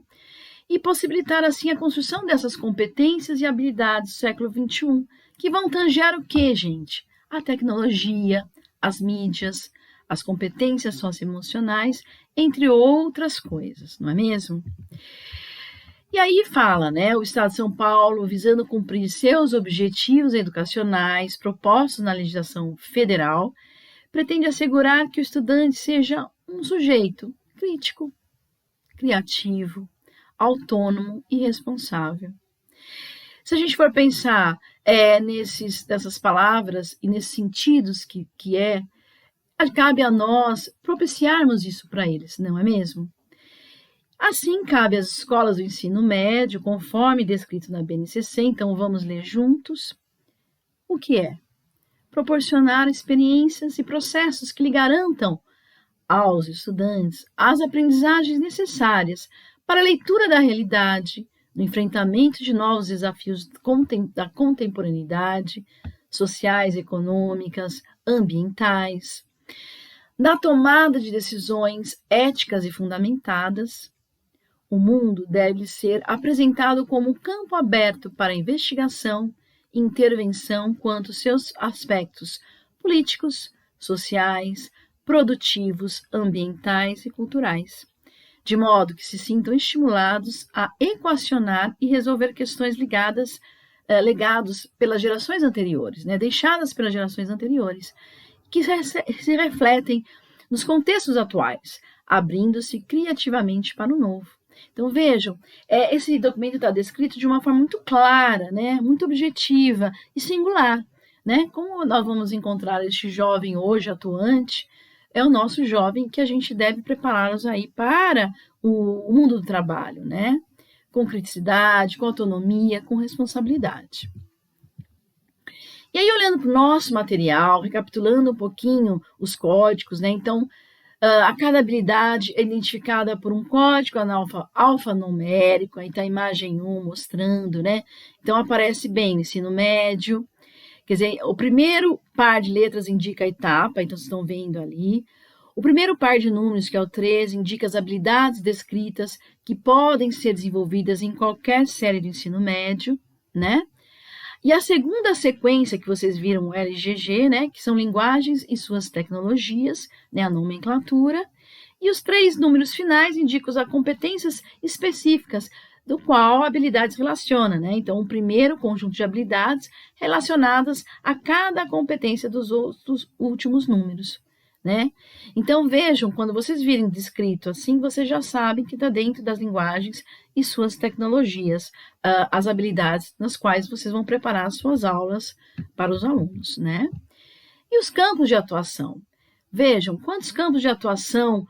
S4: E possibilitar, assim, a construção dessas competências e habilidades do século XXI, que vão tangear o quê, gente? A tecnologia, as mídias, as competências socioemocionais, entre outras coisas, não é mesmo? E aí fala, né, o Estado de São Paulo, visando cumprir seus objetivos educacionais propostos na legislação federal, pretende assegurar que o estudante seja um sujeito crítico, criativo, autônomo e responsável. Se a gente for pensar nessas palavras e nesses sentidos que cabe a nós propiciarmos isso para eles, não é mesmo? Assim, cabe às escolas do ensino médio, conforme descrito na BNCC, então vamos ler juntos, o que é? Proporcionar experiências e processos que lhe garantam aos estudantes as aprendizagens necessárias para a leitura da realidade, no enfrentamento de novos desafios da contemporaneidade, sociais, econômicas, ambientais, na tomada de decisões éticas e fundamentadas. O mundo deve ser apresentado como um campo aberto para investigação e intervenção quanto aos seus aspectos políticos, sociais, produtivos, ambientais e culturais, de modo que se sintam estimulados a equacionar e resolver questões legados pelas gerações anteriores, né, deixadas pelas gerações anteriores, que se refletem nos contextos atuais, abrindo-se criativamente para o novo. Então, vejam, esse documento está descrito de uma forma muito clara, né, muito objetiva e singular. Né? Como nós vamos encontrar este jovem hoje atuante, é o nosso jovem que a gente deve prepará-los aí para o mundo do trabalho, né? Com criticidade, com autonomia, com responsabilidade. E aí, olhando para o nosso material, recapitulando um pouquinho os códigos, né? Então, a cada habilidade é identificada por um código alfanumérico, aí está a imagem 1 mostrando, né? Então, aparece bem no ensino médio. Quer dizer, o primeiro par de letras indica a etapa, então vocês estão vendo ali. O primeiro par de números, que é o 13, indica as habilidades descritas que podem ser desenvolvidas em qualquer série de ensino médio, né? E a segunda sequência que vocês viram, o LGG, né, que são linguagens e suas tecnologias, né, a nomenclatura. E os 3 números finais indicam as competências específicas do qual a habilidade se relaciona, né? Então, o primeiro conjunto de habilidades relacionadas a cada competência dos outros últimos números, né? Então, vejam, quando vocês virem descrito assim, vocês já sabem que está dentro das linguagens e suas tecnologias, as habilidades nas quais vocês vão preparar as suas aulas para os alunos, né? E os campos de atuação? Vejam, quantos campos de atuação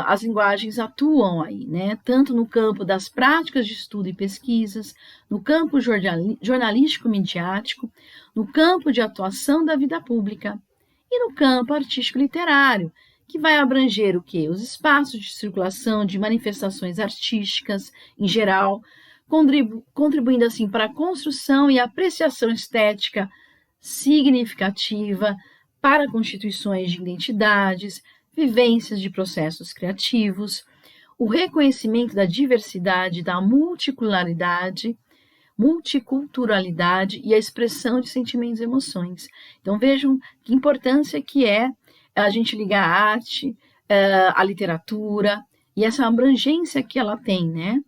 S4: as linguagens atuam aí, né? Tanto no campo das práticas de estudo e pesquisas, no campo jornalístico-midiático, no campo de atuação da vida pública e no campo artístico-literário, que vai abranger o quê? Os espaços de circulação de manifestações artísticas em geral, contribuindo assim para a construção e apreciação estética significativa para constituições de identidades, vivências de processos criativos, o reconhecimento da diversidade, da multiculturalidade e a expressão de sentimentos e emoções. Então, vejam que importância que é a gente ligar a arte, a literatura e essa abrangência que ela tem, né?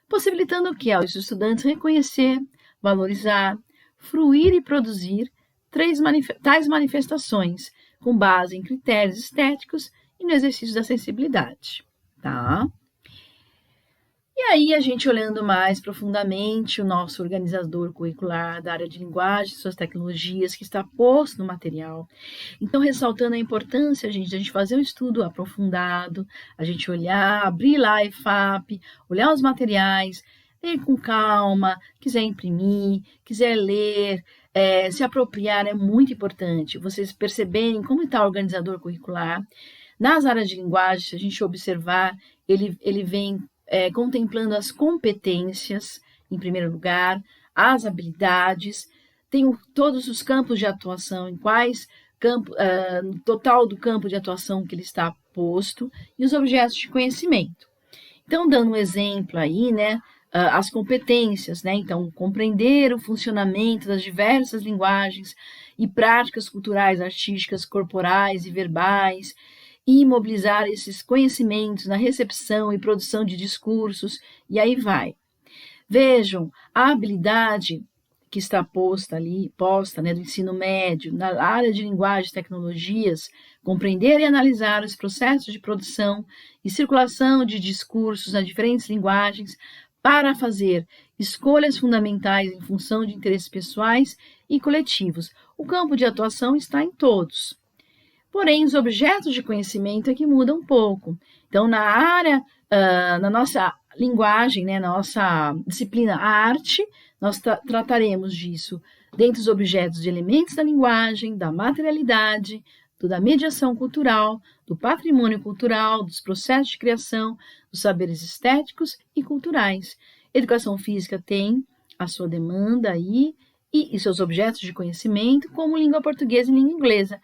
S4: Possibilitando o quê? Aos estudantes reconhecer, valorizar, fruir e produzir tais manifestações, com base em critérios estéticos e no exercício da sensibilidade, tá? E aí, a gente olhando mais profundamente o nosso organizador curricular da área de linguagem, suas tecnologias, que está posto no material. Então, ressaltando a importância, gente, de a gente fazer um estudo aprofundado, a gente olhar, abrir lá a EFAP, olhar os materiais, ler com calma, quiser imprimir, quiser ler, se apropriar é muito importante. Vocês perceberem como está o organizador curricular. Nas áreas de linguagem, se a gente observar, ele vem contemplando as competências, em primeiro lugar, as habilidades, tem todos os campos de atuação, em quais total do campo de atuação que ele está posto, e os objetos de conhecimento. Então, dando um exemplo aí, né, as competências, né? Então, compreender o funcionamento das diversas linguagens e práticas culturais, artísticas, corporais e verbais, e mobilizar esses conhecimentos na recepção e produção de discursos, e aí vai. Vejam, a habilidade que está posta, né, do ensino médio, na área de linguagem e tecnologias, compreender e analisar os processos de produção e circulação de discursos nas diferentes linguagens, para fazer escolhas fundamentais em função de interesses pessoais e coletivos. O campo de atuação está em todos. Porém, os objetos de conhecimento é que mudam um pouco. Então, na área, na nossa linguagem, né, na nossa disciplina a arte, nós trataremos disso dentre os objetos de elementos da linguagem, da materialidade, da mediação cultural, do patrimônio cultural, dos processos de criação, dos saberes estéticos e culturais. Educação física tem a sua demanda aí e seus objetos de conhecimento, como língua portuguesa e língua inglesa.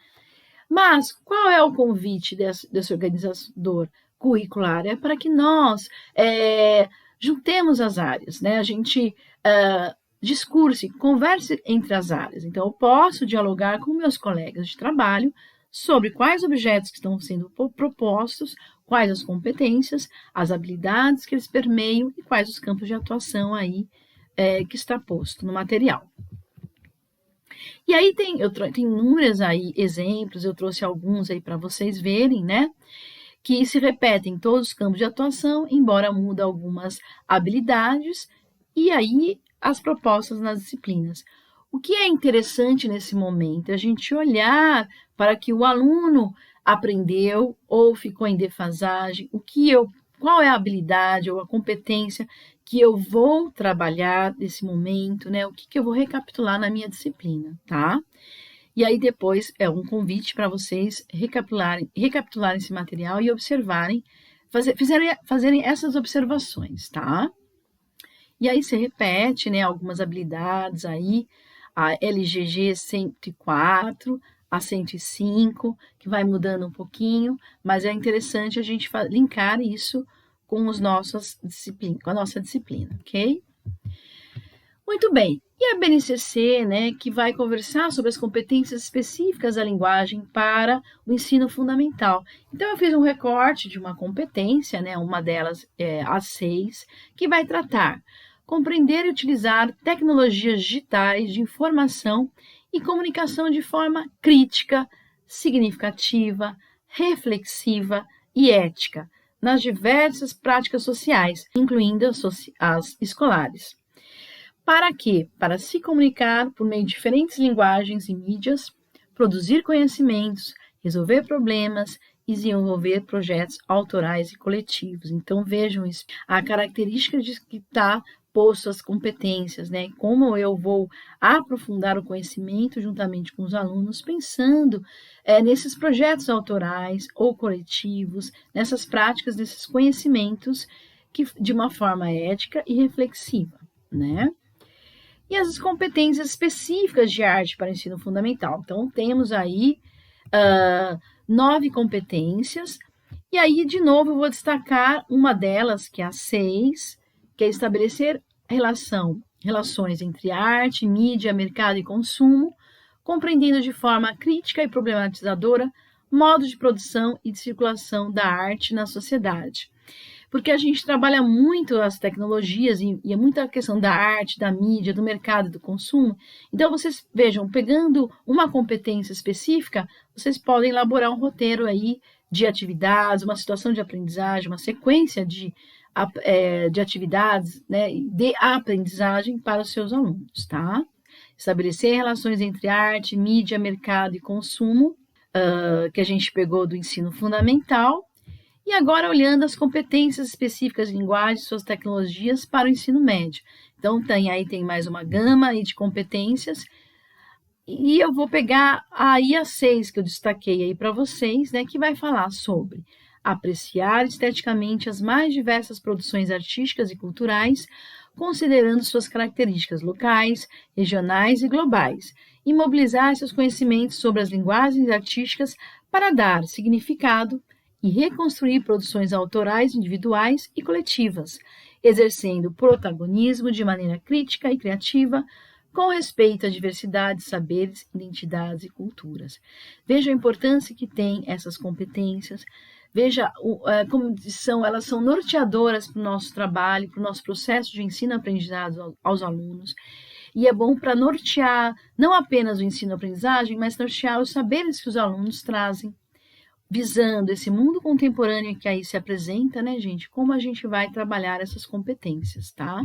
S4: Mas qual é o convite desse organizador curricular? É para que nós juntemos as áreas, né? A gente discurse, converse entre as áreas. Então, eu posso dialogar com meus colegas de trabalho sobre quais objetos que estão sendo propostos, quais as competências, as habilidades que eles permeiam e quais os campos de atuação aí que está posto no material. E aí tem inúmeros aí exemplos, eu trouxe alguns aí para vocês verem, né? Que se repetem em todos os campos de atuação, embora muda algumas habilidades, e aí as propostas nas disciplinas. O que é interessante nesse momento é a gente olhar para que o aluno aprendeu ou ficou em defasagem, qual é a habilidade ou a competência que eu vou trabalhar nesse momento, né? O que eu vou recapitular na minha disciplina, tá? E aí depois é um convite para vocês recapitularem esse material e observarem, fazerem essas observações, tá? E aí você repete, né, algumas habilidades aí, a LGG 104, a 105, que vai mudando um pouquinho, mas é interessante a gente linkar isso com com a nossa disciplina, ok? Muito bem. E a BNCC, né, que vai conversar sobre as competências específicas da linguagem para o ensino fundamental. Então, eu fiz um recorte de uma competência, né, uma delas é a 6, que vai tratar compreender e utilizar tecnologias digitais de informação e comunicação de forma crítica, significativa, reflexiva e ética, nas diversas práticas sociais, incluindo as escolares. Para quê? Para se comunicar por meio de diferentes linguagens e mídias, produzir conhecimentos, resolver problemas e desenvolver projetos autorais e coletivos. Então, vejam isso. A característica de que está posto as competências, né? Como eu vou aprofundar o conhecimento juntamente com os alunos, pensando nesses projetos autorais ou coletivos, nessas práticas, desses conhecimentos de uma forma ética e reflexiva, né? E as competências específicas de arte para o ensino fundamental. Então, temos aí 9 competências, e aí, de novo, eu vou destacar uma delas, que é a 6, que é estabelecer relações entre arte, mídia, mercado e consumo, compreendendo de forma crítica e problematizadora modos de produção e de circulação da arte na sociedade. Porque a gente trabalha muito as tecnologias e é muita questão da arte, da mídia, do mercado e do consumo. Então, vocês vejam, pegando uma competência específica, vocês podem elaborar um roteiro aí de atividades, uma situação de aprendizagem, uma sequência de atividades, né, de aprendizagem para os seus alunos, tá? Estabelecer relações entre arte, mídia, mercado e consumo, que a gente pegou do ensino fundamental. E agora, olhando as competências específicas de linguagem e suas tecnologias para o ensino médio. Então, tem mais uma gama aí de competências. E eu vou pegar aí a 6 que eu destaquei aí para vocês, né, que vai falar sobre apreciar esteticamente as mais diversas produções artísticas e culturais, considerando suas características locais, regionais e globais, e mobilizar seus conhecimentos sobre as linguagens artísticas para dar significado e reconstruir produções autorais individuais e coletivas, exercendo protagonismo de maneira crítica e criativa, com respeito à diversidade de saberes, identidades e culturas. Veja a importância que tem essas competências, veja como elas são norteadoras para o nosso trabalho, para o nosso processo de ensino-aprendizado aos alunos, e é bom para nortear não apenas o ensino-aprendizagem, mas nortear os saberes que os alunos trazem, visando esse mundo contemporâneo que aí se apresenta, né, gente? Como a gente vai trabalhar essas competências, tá?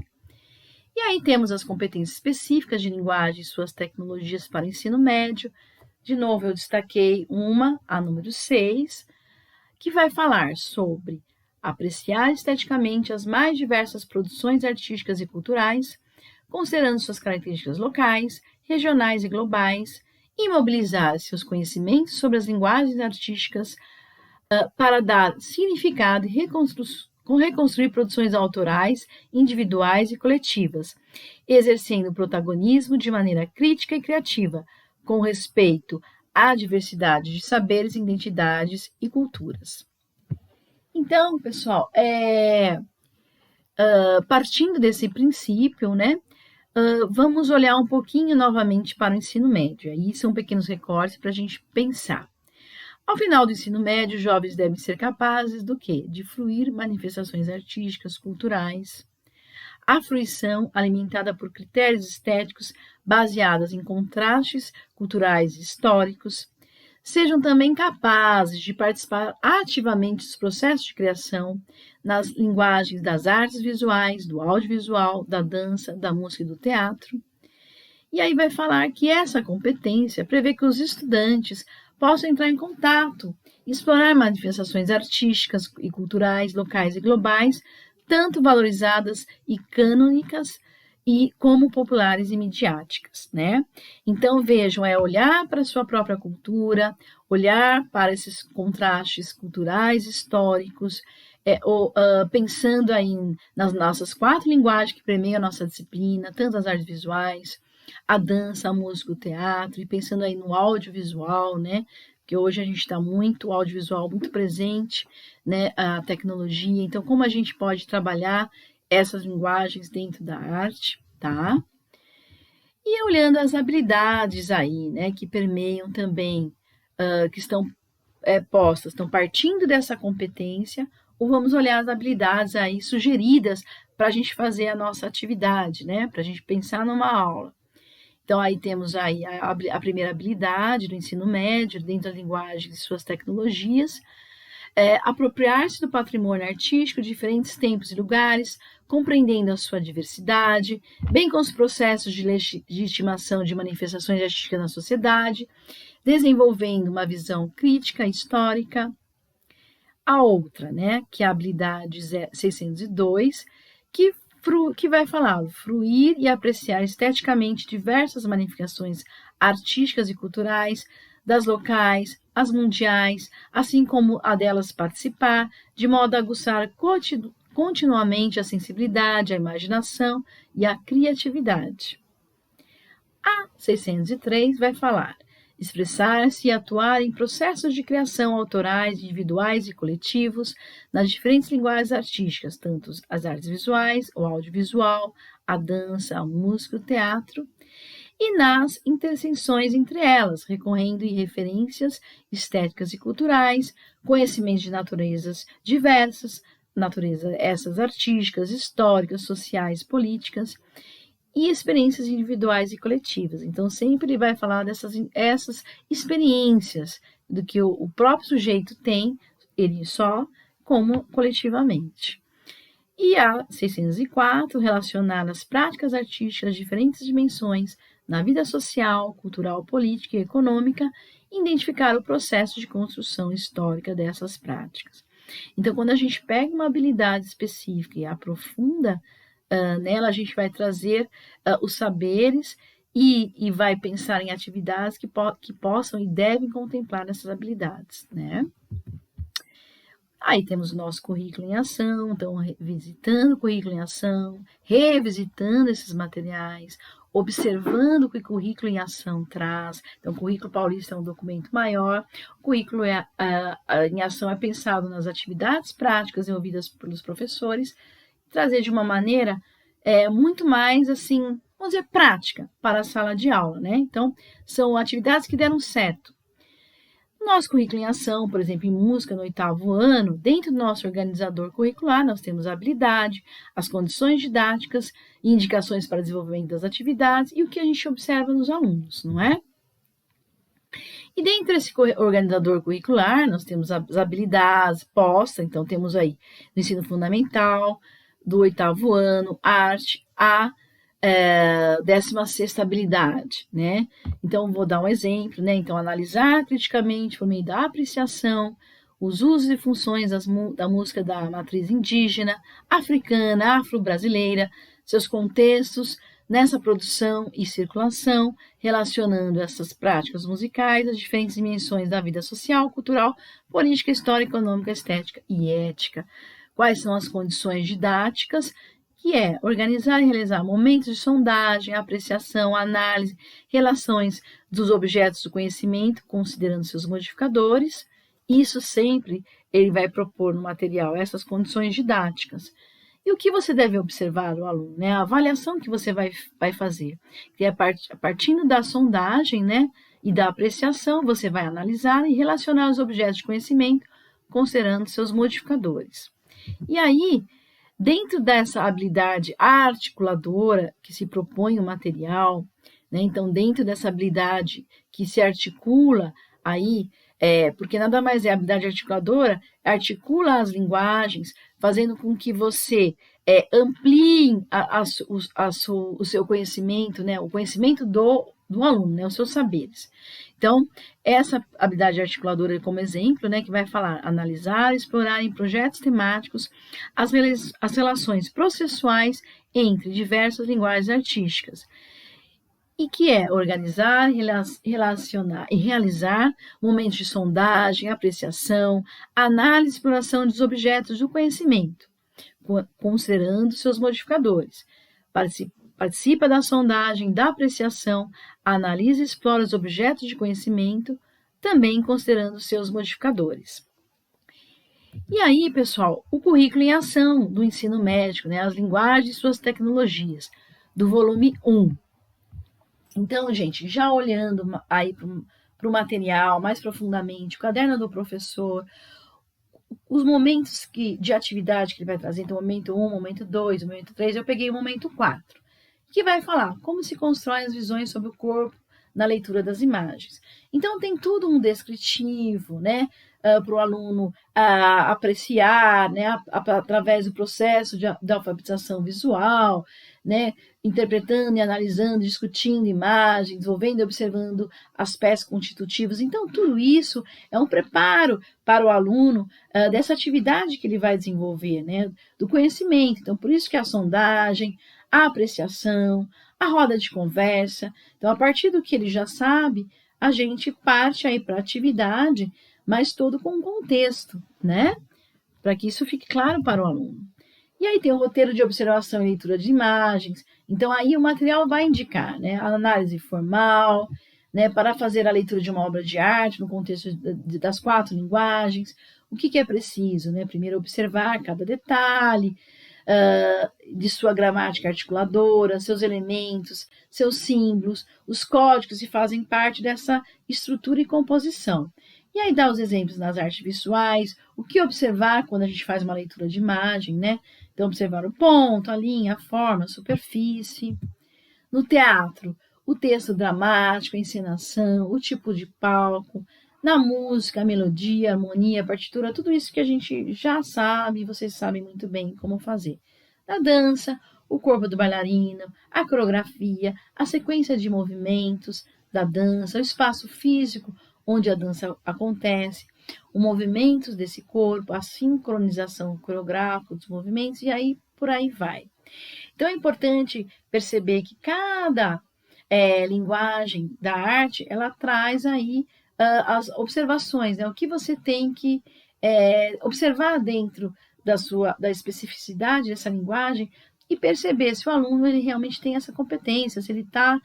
S4: E aí temos as competências específicas de linguagem e suas tecnologias para o ensino médio. De novo, eu destaquei a número 6, que vai falar sobre apreciar esteticamente as mais diversas produções artísticas e culturais, considerando suas características locais, regionais e globais, e mobilizar seus conhecimentos sobre as linguagens artísticas para dar significado e reconstruir produções autorais, individuais e coletivas, exercendo protagonismo de maneira crítica e criativa, com respeito à diversidade de saberes, identidades e culturas. Então, pessoal, partindo desse princípio, né, vamos olhar um pouquinho novamente para o ensino médio. Aí são pequenos recortes para a gente pensar. Ao final do ensino médio, os jovens devem ser capazes do quê? De fruir manifestações artísticas, culturais, a fruição alimentada por critérios estéticos baseados em contrastes culturais e históricos, sejam também capazes de participar ativamente dos processos de criação nas linguagens das artes visuais, do audiovisual, da dança, da música e do teatro. E aí vai falar que essa competência prevê que os estudantes possam entrar em contato, explorar manifestações artísticas e culturais locais e globais, tanto valorizadas e canônicas, e como populares e midiáticas, né? Então, vejam, é olhar para a sua própria cultura, olhar para esses contrastes culturais, históricos, pensando aí nas nossas 4 linguagens que permeiam a nossa disciplina, tanto as artes visuais, a dança, a música, o teatro, e pensando aí no audiovisual, né? Que hoje a gente está muito audiovisual, muito presente, né? A tecnologia. Então, como a gente pode trabalhar essas linguagens dentro da arte, tá? E olhando as habilidades aí, né? Que permeiam também, que estão postas, estão partindo dessa competência, ou vamos olhar as habilidades aí sugeridas para a gente fazer a nossa atividade, né? Para a gente pensar numa aula. Então, aí temos aí a primeira habilidade do ensino médio, dentro da linguagem de suas tecnologias, apropriar-se do patrimônio artístico de diferentes tempos e lugares, compreendendo a sua diversidade, bem como os processos de legitimação de manifestações artísticas na sociedade, desenvolvendo uma visão crítica histórica. A outra, né, que é a habilidade 602, que vai falar fruir e apreciar esteticamente diversas manifestações artísticas e culturais, das locais, as mundiais, assim como a delas participar, de modo a aguçar continuamente a sensibilidade, a imaginação e a criatividade. A 603 vai falar expressar-se e atuar em processos de criação autorais, individuais e coletivos, nas diferentes linguagens artísticas, tanto as artes visuais, o audiovisual, a dança, a música, o teatro, e nas interseções entre elas, recorrendo em referências estéticas e culturais, conhecimentos de naturezas diversas, essas artísticas, históricas, sociais, políticas, e experiências individuais e coletivas. Então, sempre ele vai falar essas experiências do que o próprio sujeito tem, ele só, como coletivamente. E a 604, relacionar as práticas artísticas de diferentes dimensões na vida social, cultural, política e econômica, e identificar o processo de construção histórica dessas práticas. Então, quando a gente pega uma habilidade específica e aprofunda nela, a gente vai trazer os saberes e vai pensar em atividades que possam e devem contemplar essas habilidades, né? Aí temos o nosso currículo em ação, então visitando o currículo em ação, revisitando esses materiais, observando o que o currículo em ação traz. Então, o currículo paulista é um documento maior, o currículo em ação é pensado nas atividades práticas envolvidas pelos professores, trazer de uma maneira muito mais, assim, vamos dizer, prática para a sala de aula, né? Então, são atividades que deram certo. Nosso currículo em ação, por exemplo, em música no 8º ano, dentro do nosso organizador curricular, nós temos a habilidade, as condições didáticas, indicações para desenvolvimento das atividades e o que a gente observa nos alunos, não é? E dentro desse organizador curricular, nós temos as habilidades postas, então temos aí no ensino fundamental, do 8º ano, arte, a 16ª habilidade, né? Então, vou dar um exemplo, né? Então, analisar criticamente por meio da apreciação os usos e funções da música da matriz indígena, africana, afro-brasileira, seus contextos nessa produção e circulação, relacionando essas práticas musicais às diferentes dimensões da vida social, cultural, política, histórica, econômica, estética e ética. Quais são as condições didáticas? Que é organizar e realizar momentos de sondagem, apreciação, análise, relações dos objetos do conhecimento, considerando seus modificadores. Isso sempre ele vai propor no material essas condições didáticas. E o que você deve observar o aluno, né? A avaliação que você vai fazer, que é partindo da sondagem, né, e da apreciação, você vai analisar e relacionar os objetos de conhecimento, considerando seus modificadores. E aí, Dentro dessa habilidade articuladora que se propõe o material, né? Então, dentro dessa habilidade que se articula aí, porque nada mais é a habilidade articuladora, articula as linguagens, fazendo com que você amplie o seu conhecimento, né? O conhecimento do aluno, né? Os seus saberes. Então, essa habilidade articuladora, como exemplo, né, que vai falar analisar, explorar em projetos temáticos as relações processuais entre diversas linguagens artísticas, e que é organizar, relacionar e realizar momentos de sondagem, apreciação, análise e exploração dos objetos do conhecimento, considerando seus modificadores. Participa da sondagem, da apreciação, analisa e explora os objetos de conhecimento, também considerando seus modificadores. E aí, pessoal, o currículo em ação do ensino médio, né, as linguagens e suas tecnologias, do volume 1. Então, gente, já olhando aí para o material mais profundamente, o caderno do professor, os momentos de atividade que ele vai trazer, então, momento 1, momento 2, momento 3, eu peguei o momento 4, que vai falar como se constroem as visões sobre o corpo na leitura das imagens. Então, tem tudo um descritivo, né, para o aluno apreciar, né, através do processo de alfabetização visual, né, interpretando e analisando, discutindo imagens, desenvolvendo e observando aspectos constitutivos. Então, tudo isso é um preparo para o aluno dessa atividade que ele vai desenvolver, né, do conhecimento. Então, por isso que a sondagem, a apreciação, a roda de conversa. Então, a partir do que ele já sabe, a gente parte aí para a atividade, mas todo com um contexto, né? Para que isso fique claro para o aluno. E aí tem o roteiro de observação e leitura de imagens. Então, aí o material vai indicar, né? A análise formal, né? Para fazer a leitura de uma obra de arte no contexto das 4 linguagens. O que é preciso, né? Primeiro, observar cada detalhe de sua gramática articuladora, seus elementos, seus símbolos, os códigos que fazem parte dessa estrutura e composição. E aí dá os exemplos nas artes visuais, o que observar quando a gente faz uma leitura de imagem, né? Então, observar o ponto, a linha, a forma, a superfície. No teatro, o texto dramático, a encenação, o tipo de palco. Na música, a melodia, a harmonia, a partitura, tudo isso que a gente já sabe, vocês sabem muito bem como fazer. Na dança, o corpo do bailarino, a coreografia, a sequência de movimentos da dança, o espaço físico onde a dança acontece, os movimentos desse corpo, a sincronização coreográfica dos movimentos, e aí por aí vai. Então é importante perceber que cada linguagem da arte, ela traz aí as observações, né? O que você tem que observar dentro da especificidade dessa linguagem e perceber se o aluno ele realmente tem essa competência, se ele está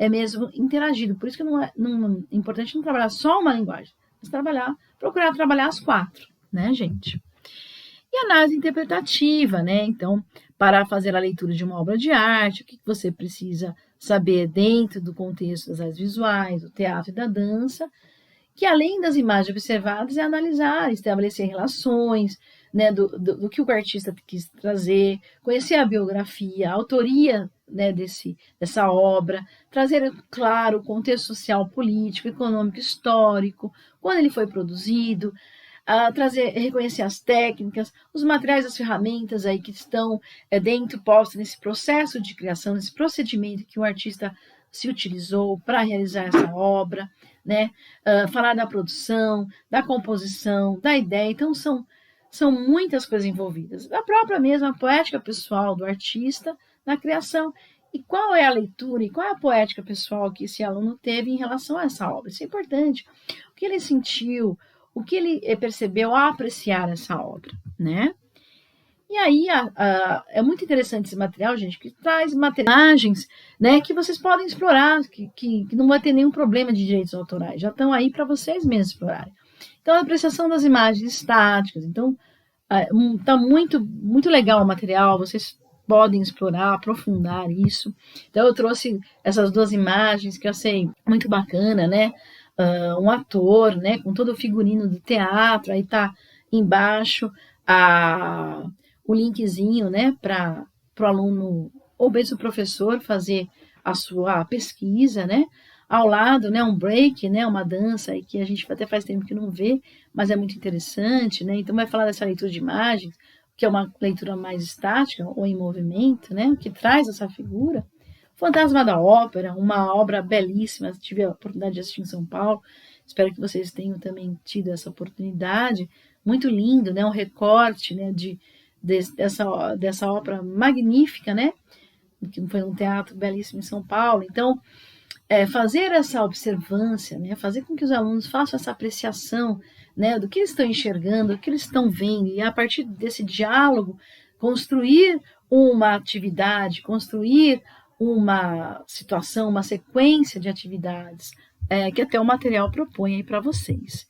S4: mesmo interagido. Por isso que é importante não trabalhar só uma linguagem, mas procurar trabalhar as 4, né, gente? E análise interpretativa, né? Então, para fazer a leitura de uma obra de arte, o que você precisa saber dentro do contexto das artes visuais, do teatro e da dança, que além das imagens observadas, é analisar, estabelecer relações, né, do que o artista quis trazer, conhecer a biografia, a autoria, né, dessa obra, trazer, claro, o contexto social, político, econômico, histórico, quando ele foi produzido, reconhecer as técnicas, os materiais, as ferramentas aí que estão postos nesse processo de criação, nesse procedimento que o artista se utilizou para realizar essa obra, né? Falar da produção, da composição, da ideia. Então, são muitas coisas envolvidas. Da própria mesma poética pessoal do artista na criação. E qual é a leitura e qual é a poética pessoal que esse aluno teve em relação a essa obra? Isso é importante. O que ele sentiu, o que ele percebeu ao apreciar essa obra, né? E aí, é muito interessante esse material, gente, que traz imagens, né, que vocês podem explorar, que não vai ter nenhum problema de direitos autorais, já estão aí para vocês mesmos explorarem. Então, a apreciação das imagens estáticas. Então, está muito, muito legal o material, vocês podem explorar, aprofundar isso. Então, eu trouxe essas 2 imagens que eu achei muito bacana, né? Um ator, né, com todo o figurino do teatro, aí está embaixo o linkzinho, né, para o aluno ou mesmo o professor fazer a sua pesquisa, né? Ao lado, né, um break, né, uma dança aí que a gente até faz tempo que não vê, mas é muito interessante, né? Então vai falar dessa leitura de imagens, que é uma leitura mais estática ou em movimento, né, que traz essa figura. Fantasma da Ópera, uma obra belíssima, tive a oportunidade de assistir em São Paulo, espero que vocês tenham também tido essa oportunidade. Muito lindo, né, um recorte, né, dessa ópera magnífica, né, que foi um teatro belíssimo em São Paulo. Então, fazer essa observância, né, fazer com que os alunos façam essa apreciação, né, do que eles estão enxergando, do que eles estão vendo, e a partir desse diálogo, construir uma atividade, construir uma situação, uma sequência de atividades que até o material propõe aí para vocês.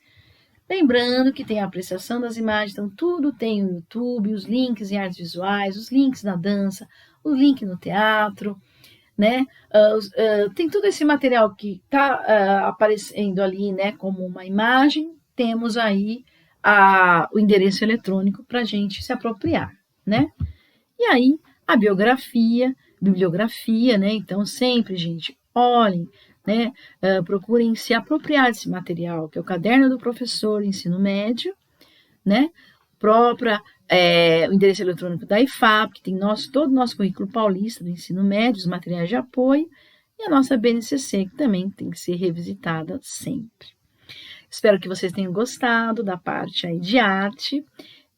S4: Lembrando que tem a apreciação das imagens, então tudo tem no YouTube, os links em artes visuais, os links na dança, o link no teatro, né? Tem todo esse material que está aparecendo ali, né, como uma imagem, temos aí o endereço eletrônico para a gente se apropriar, né? E aí a bibliografia, né? Então sempre, gente, olhem, né? Procurem se apropriar desse material, que é o Caderno do Professor Ensino Médio, né? O endereço eletrônico da IFAP, que tem todo o nosso currículo paulista do ensino médio, os materiais de apoio, e a nossa BNCC, que também tem que ser revisitada sempre. Espero que vocês tenham gostado da parte aí de arte,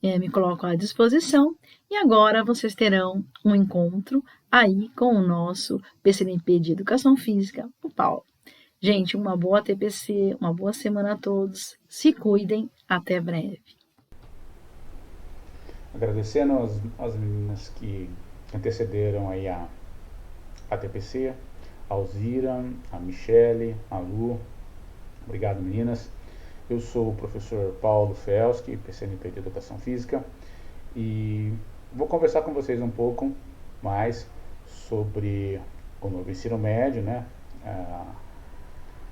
S4: me coloco à disposição, e agora vocês terão um encontro aí com o nosso PCNP de Educação Física, o Paulo. Gente, uma boa TPC, uma boa semana a todos, se cuidem, até breve.
S5: Agradecendo as meninas que antecederam aí a TPC, a Alzira, a Michele, a Lu. Obrigado, meninas. Eu sou o professor Paulo Felski, PCNP de Educação Física, e vou conversar com vocês um pouco mais sobre o novo ensino médio, né?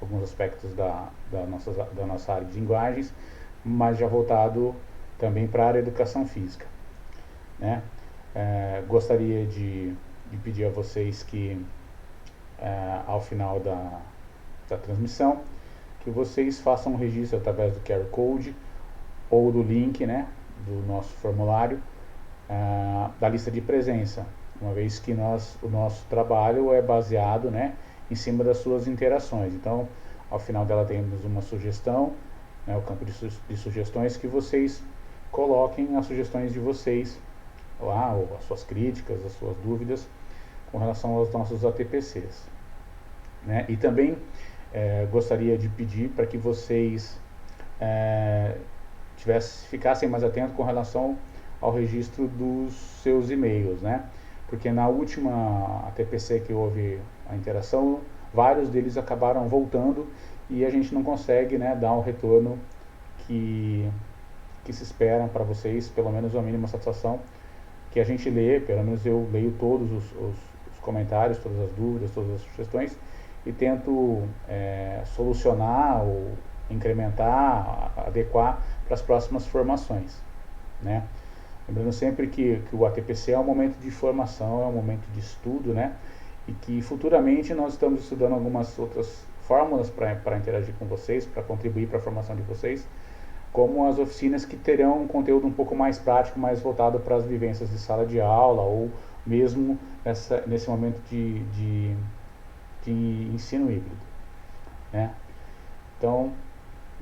S5: Alguns aspectos da nossa área de linguagens, mas já voltado também para a área de educação física, né? Gostaria de pedir a vocês que ao final da transmissão, que vocês façam um registro através do QR Code ou do link, né, do nosso formulário, da lista de presença, uma vez que o nosso trabalho é baseado, né, em cima das suas interações. Então, ao final dela temos uma sugestão, né, o campo de sugestões, que vocês coloquem as sugestões de vocês lá, ou as suas críticas, as suas dúvidas com relação aos nossos ATPCs, né? E também gostaria de pedir para que vocês ficassem mais atentos com relação ao registro dos seus e-mails, né? Porque na última ATPC que houve a interação, vários deles acabaram voltando e a gente não consegue, né, dar um retorno que se esperam para vocês, pelo menos a mínima satisfação, que a gente lê, pelo menos eu leio todos os comentários, todas as dúvidas, todas as sugestões, e tento solucionar ou incrementar, adequar para as próximas formações, né? Lembrando sempre que o ATPC é um momento de formação, é um momento de estudo, né? E que futuramente nós estamos estudando algumas outras fórmulas para interagir com vocês, para contribuir para a formação de vocês, como as oficinas que terão um conteúdo um pouco mais prático, mais voltado para as vivências de sala de aula, ou mesmo nesse momento de ensino híbrido, né? Então,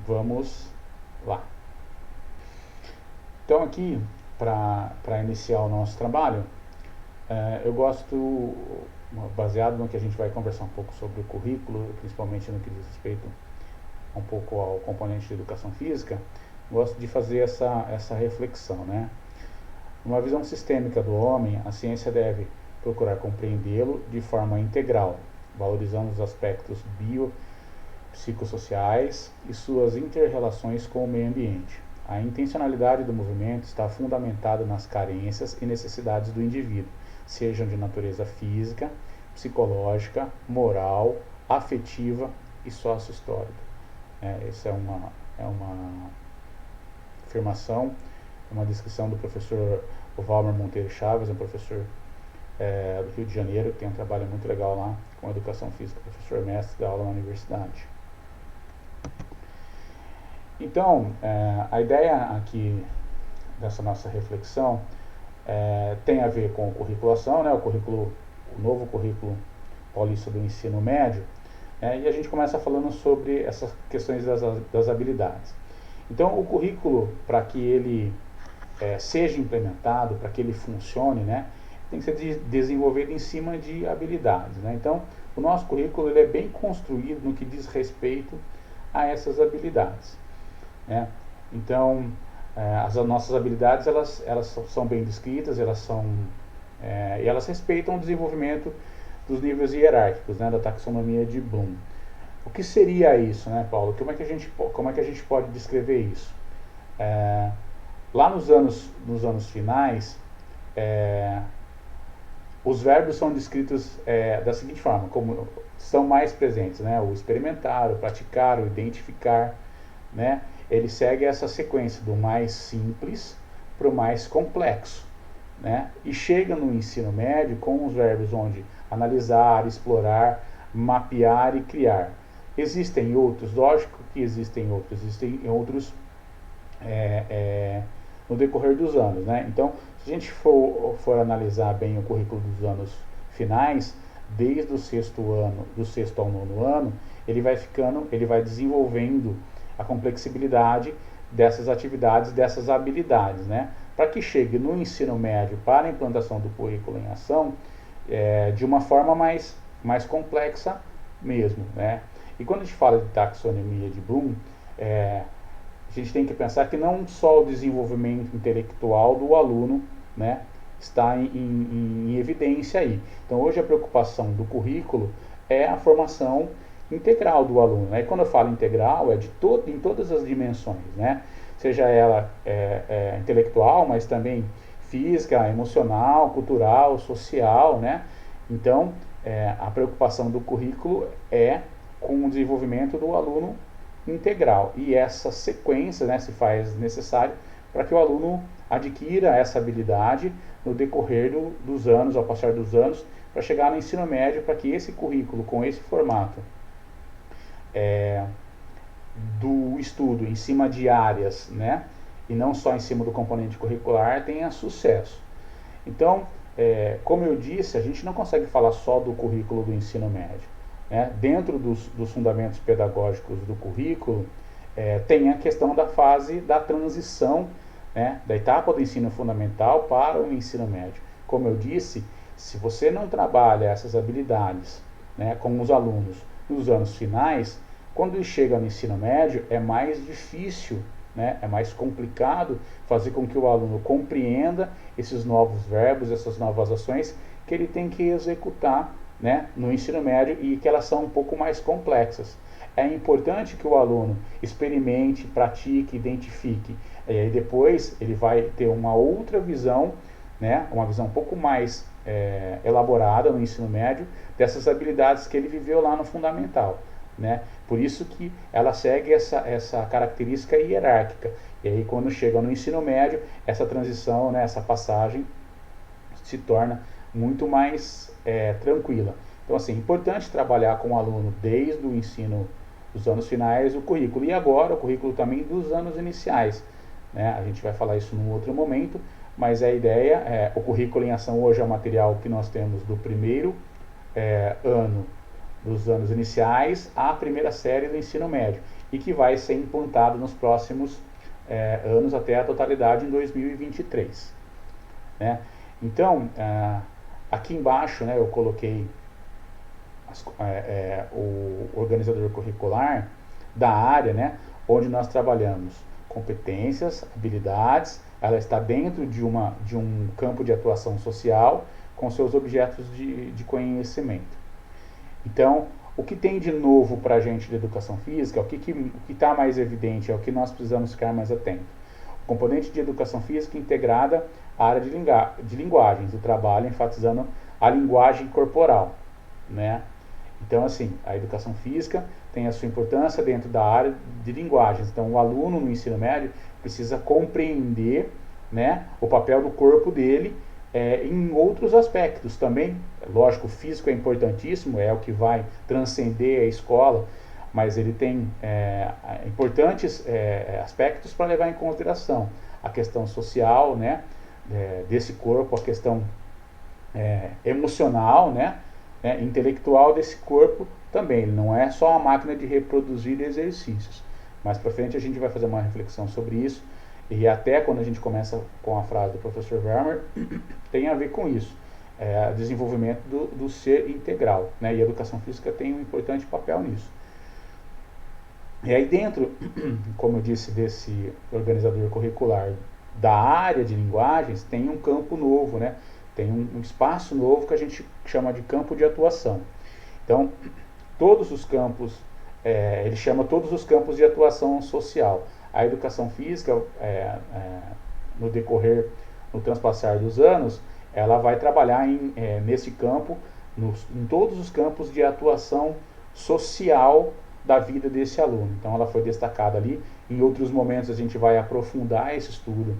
S5: vamos lá. Então, aqui, para iniciar o nosso trabalho, eu gosto, baseado no que a gente vai conversar um pouco sobre o currículo, principalmente no que diz respeito um pouco ao componente de educação física, gosto de fazer essa reflexão, né? Numa visão sistêmica do homem, a ciência deve procurar compreendê-lo de forma integral, valorizando os aspectos biopsicossociais e suas inter-relações com o meio ambiente. A intencionalidade do movimento está fundamentada nas carências e necessidades do indivíduo, sejam de natureza física, psicológica, moral, afetiva e sócio-histórica. Essa é uma afirmação, uma descrição do professor o Valmer Monteiro Chaves, um professor do Rio de Janeiro, que tem um trabalho muito legal lá com educação física, professor mestre da aula na universidade. Então, a ideia aqui dessa nossa reflexão tem a ver com curriculação, né, o novo currículo paulista do ensino médio, e a gente começa falando sobre essas questões das habilidades. Então, o currículo, para que ele seja implementado, para que ele funcione, né, tem que ser desenvolvido em cima de habilidades, né? Então, o nosso currículo ele é bem construído no que diz respeito a essas habilidades, né? Então, as nossas habilidades elas são bem descritas, e elas respeitam o desenvolvimento dos níveis hierárquicos, né, da taxonomia de Bloom. O que seria isso, né, Paulo? Como é que a gente pode descrever isso? Lá nos anos finais, os verbos são descritos da seguinte forma, como são mais presentes, né? O experimentar, o praticar, o identificar, né? Ele segue essa sequência do mais simples para o mais complexo, né? E chega no ensino médio com os verbos onde analisar, explorar, mapear e criar. Existem outros, lógico que existem outros no decorrer dos anos, né? Então, se a gente for analisar bem o currículo dos anos finais, desde o do sexto ao nono ano, ele vai desenvolvendo a complexibilidade dessas atividades, dessas habilidades, né? Para que chegue no ensino médio para a implantação do currículo em ação de uma forma mais complexa mesmo, né? E quando a gente fala de taxonomia de Bloom, a gente tem que pensar que não só o desenvolvimento intelectual do aluno, né, está em evidência aí. Então, hoje a preocupação do currículo é a formação integral do aluno, né? E quando eu falo integral, em todas as dimensões, né? Seja ela intelectual, mas também física, emocional, cultural, social, né? Então, a preocupação do currículo é com o desenvolvimento do aluno integral. E essa sequência, né, se faz necessário para que o aluno adquira essa habilidade no decorrer dos anos, ao passar dos anos, para chegar no ensino médio, para que esse currículo, com esse formato do estudo em cima de áreas, né, e não só em cima do componente curricular, tenha sucesso. Então, como eu disse, a gente não consegue falar só do currículo do ensino médio, né? Dentro dos fundamentos pedagógicos do currículo, tem a questão da fase da transição, né, da etapa do ensino fundamental para o ensino médio. Como eu disse, se você não trabalha essas habilidades, né, com os alunos nos anos finais, quando ele chega no ensino médio é mais difícil, né, é mais complicado fazer com que o aluno compreenda esses novos verbos, essas novas ações que ele tem que executar, né, no ensino médio, e que elas são um pouco mais complexas. É importante que o aluno experimente, pratique, identifique, e aí depois ele vai ter uma outra visão, né, uma visão um pouco mais elaborada no ensino médio dessas habilidades que ele viveu lá no fundamental, né? Por isso que ela segue essa característica hierárquica. E aí quando chega no ensino médio, essa transição, né, essa passagem se torna muito mais tranquila. Então, assim, é importante trabalhar com o aluno desde o ensino dos anos finais, o currículo. E agora, o currículo também dos anos iniciais, né? A gente vai falar isso num outro momento, mas a ideia o currículo em ação hoje é o material que nós temos do primeiro ano dos anos iniciais à primeira série do ensino médio, e que vai ser implantado nos próximos anos até a totalidade em 2023. Né? Então, aqui embaixo, né, eu coloquei o organizador curricular da área, né, onde nós trabalhamos competências, habilidades. Ela está dentro de um campo de atuação social com seus objetos de conhecimento. Então, o que tem de novo para a gente de educação física, o que está mais evidente, é o que nós precisamos ficar mais atentos. O componente de educação física integrada à área de linguagens, o trabalho enfatizando a linguagem corporal, né? Então, assim, a educação física tem a sua importância dentro da área de linguagens. Então, o aluno no ensino médio precisa compreender né, o papel do corpo dele em outros aspectos também. Lógico, o físico é importantíssimo, é o que vai transcender a escola, mas ele tem importantes aspectos para levar em consideração. A questão social, né, desse corpo, a questão emocional, né, intelectual desse corpo também. Ele não é só a máquina de reproduzir exercícios. Mais para frente a gente vai fazer uma reflexão sobre isso, e até quando a gente começa com a frase do professor Werner, tem a ver com isso, desenvolvimento do ser integral, né? E a educação física tem um importante papel nisso. E aí dentro, como eu disse, desse organizador curricular da área de linguagens, tem um campo novo, né? Tem um espaço novo que a gente chama de campo de atuação. Então, todos os campos, ele chama todos os campos de atuação social. A educação física, no transpassar dos anos, ela vai trabalhar nesse campo, em todos os campos de atuação social da vida desse aluno. Então ela foi destacada ali. Em outros momentos a gente vai aprofundar esse estudo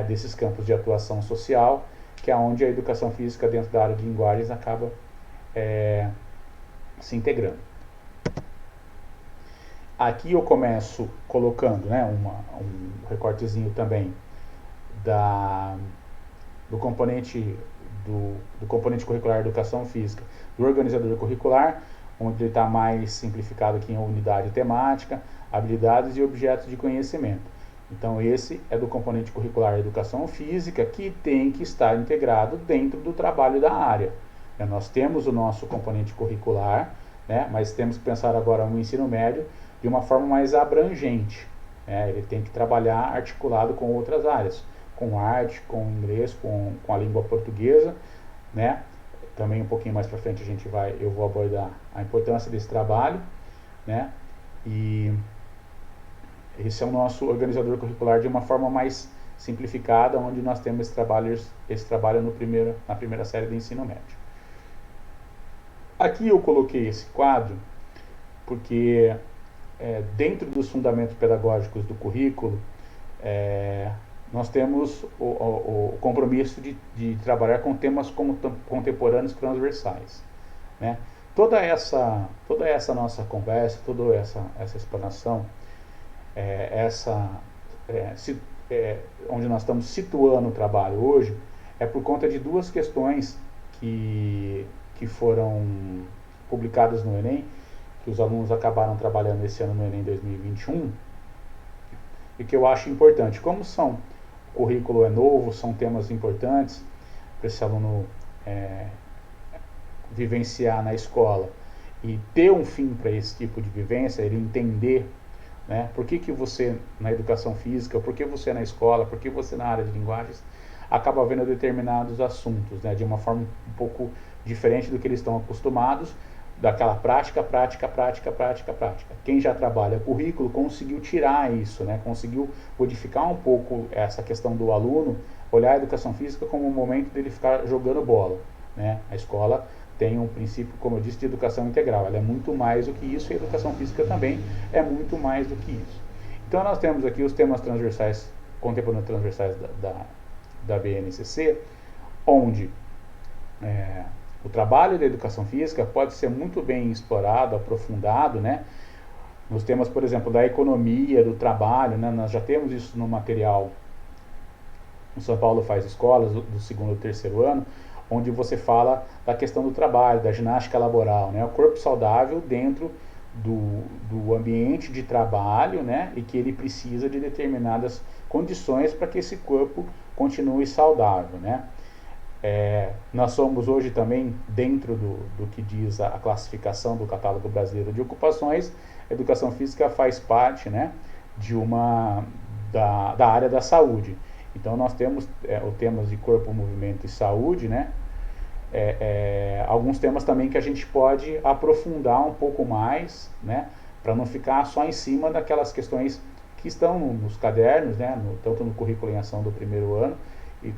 S5: desses campos de atuação social, que é onde a educação física dentro da área de linguagens acaba se integrando. Aqui eu começo colocando, né, um recortezinho também do componente curricular de educação física, do organizador curricular, onde ele está mais simplificado aqui em unidade temática, habilidades e objetos de conhecimento. Então esse é do componente curricular de educação física, que tem que estar integrado dentro do trabalho da área. Nós temos o nosso componente curricular, né, mas temos que pensar agora no ensino médio de uma forma mais abrangente. Ele tem que trabalhar articulado com outras áreas, com arte, com inglês, com a língua portuguesa, né? Também um pouquinho mais para frente eu vou abordar a importância desse trabalho, né? E esse é o nosso organizador curricular de uma forma mais simplificada, onde nós temos esse trabalho na primeira série do ensino médio. Aqui eu coloquei esse quadro porque dentro dos fundamentos pedagógicos do currículo, nós temos o compromisso de trabalhar com temas contemporâneos transversais, né? Toda essa nossa conversa, toda essa explanação, onde nós estamos situando o trabalho hoje, é por conta de duas questões que foram publicadas no Enem, que os alunos acabaram trabalhando esse ano no Enem 2021, e que eu acho importante. Como o currículo é novo, são temas importantes para esse aluno vivenciar na escola e ter um fim para esse tipo de vivência, ele entender, né, por que você na educação física, por que você na escola, por que você na área de linguagens, acaba vendo determinados assuntos, né, de uma forma um pouco diferente do que eles estão acostumados, daquela prática. Quem já trabalha currículo conseguiu tirar isso, né? Conseguiu modificar um pouco essa questão do aluno, olhar a educação física como um momento dele ficar jogando bola, né? A escola tem um princípio, como eu disse, de educação integral. Ela é muito mais do que isso, e a educação física também é muito mais do que isso. Então nós temos aqui os temas transversais, contemporâneos transversais da BNCC, onde o trabalho da educação física pode ser muito bem explorado, aprofundado, né? Nos temas, por exemplo, da economia, do trabalho, né? Nós já temos isso no material no São Paulo Faz Escolas, do segundo e terceiro ano, onde você fala da questão do trabalho, da ginástica laboral, né? O corpo saudável dentro do ambiente de trabalho, né? E que ele precisa de determinadas condições para que esse corpo continue saudável, né? Nós somos hoje também, dentro do que diz a classificação do Catálogo Brasileiro de Ocupações, a educação física faz parte, né, da área da saúde. Então nós temos os temas de corpo, movimento e saúde, né, alguns temas também que a gente pode aprofundar um pouco mais, né, para não ficar só em cima daquelas questões que estão nos cadernos, né, tanto no currículo em ação do primeiro ano, e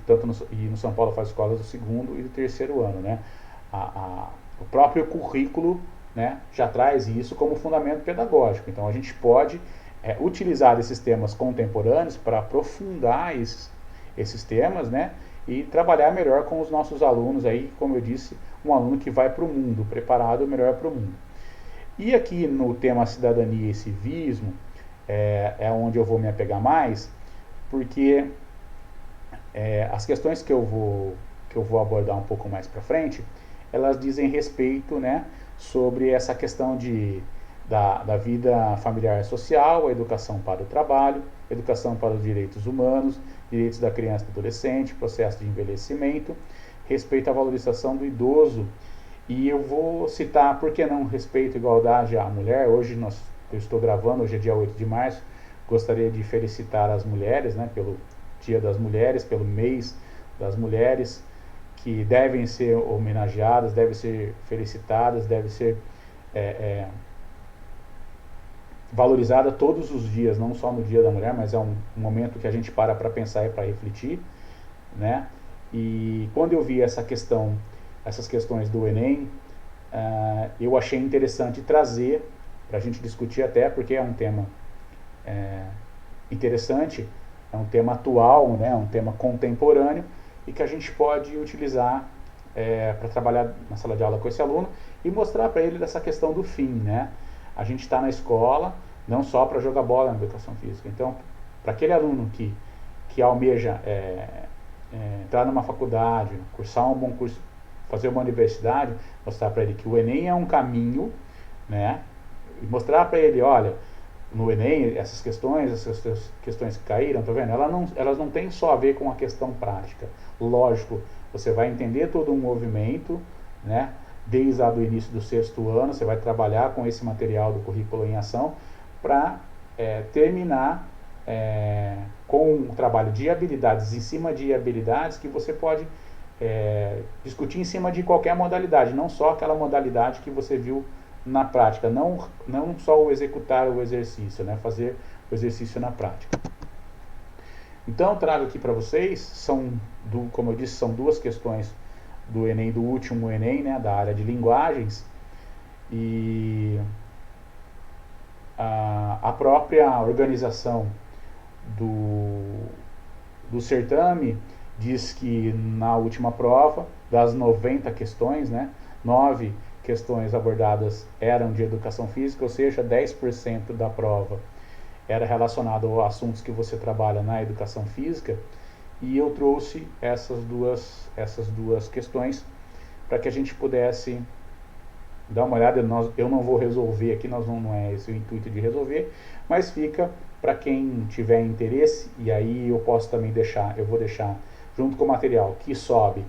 S5: no São Paulo Faz Escolas do segundo e do terceiro ano, né? O próprio currículo, né, já traz isso como fundamento pedagógico. Então a gente pode utilizar esses temas contemporâneos para aprofundar esses esses temas, né? E trabalhar melhor com os nossos alunos aí, como eu disse, um aluno que vai para o mundo, preparado melhor para o mundo. E aqui no tema cidadania e civismo, é onde eu vou me apegar mais, porque as questões que eu vou abordar um pouco mais para frente, elas dizem respeito, né, sobre essa questão da vida familiar e social, a educação para o trabalho, educação para os direitos humanos, direitos da criança e do adolescente, processo de envelhecimento, respeito à valorização do idoso. E eu vou citar, por que não respeito e igualdade à mulher? Hoje eu estou gravando, hoje é dia 8 de março, gostaria de felicitar as mulheres, né, pelo Dia das Mulheres, pelo mês das mulheres, que devem ser homenageadas, devem ser felicitadas, devem ser valorizada todos os dias, não só no Dia da Mulher, mas é um momento que a gente para pensar e para refletir, né? E quando eu vi essas questões do Enem, eu achei interessante trazer para a gente discutir, até porque é um tema interessante, é um tema atual, né? É um tema contemporâneo e que a gente pode utilizar para trabalhar na sala de aula com esse aluno e mostrar para ele essa questão do fim, né? A gente está na escola não só para jogar bola na educação física. Então, para aquele aluno que almeja entrar numa faculdade, cursar um bom curso, fazer uma universidade, mostrar para ele que o Enem é um caminho, né? E mostrar para ele, olha, no Enem, essas questões que caíram, tá vendo? Elas não têm só a ver com a questão prática. Lógico, você vai entender todo um movimento, né? Desde o início do 6º ano, você vai trabalhar com esse material do currículo em ação para terminar com um trabalho de habilidades em cima de habilidades que você pode discutir em cima de qualquer modalidade, não só aquela modalidade que você viu na prática, não só o executar o exercício, né? Fazer o exercício na prática. Então, eu trago aqui para vocês, como eu disse, são duas questões do Enem, do último Enem, né, da área de linguagens, e a própria organização do certame diz que na última prova, das 90 questões, né, 9 questões abordadas eram de educação física, ou seja, 10% da prova era relacionado a assuntos que você trabalha na educação física. E eu trouxe essas duas questões para que a gente pudesse dar uma olhada. Eu não vou resolver aqui, não é esse o intuito de resolver, mas fica para quem tiver interesse, e aí eu posso também eu vou deixar junto com o material que sobe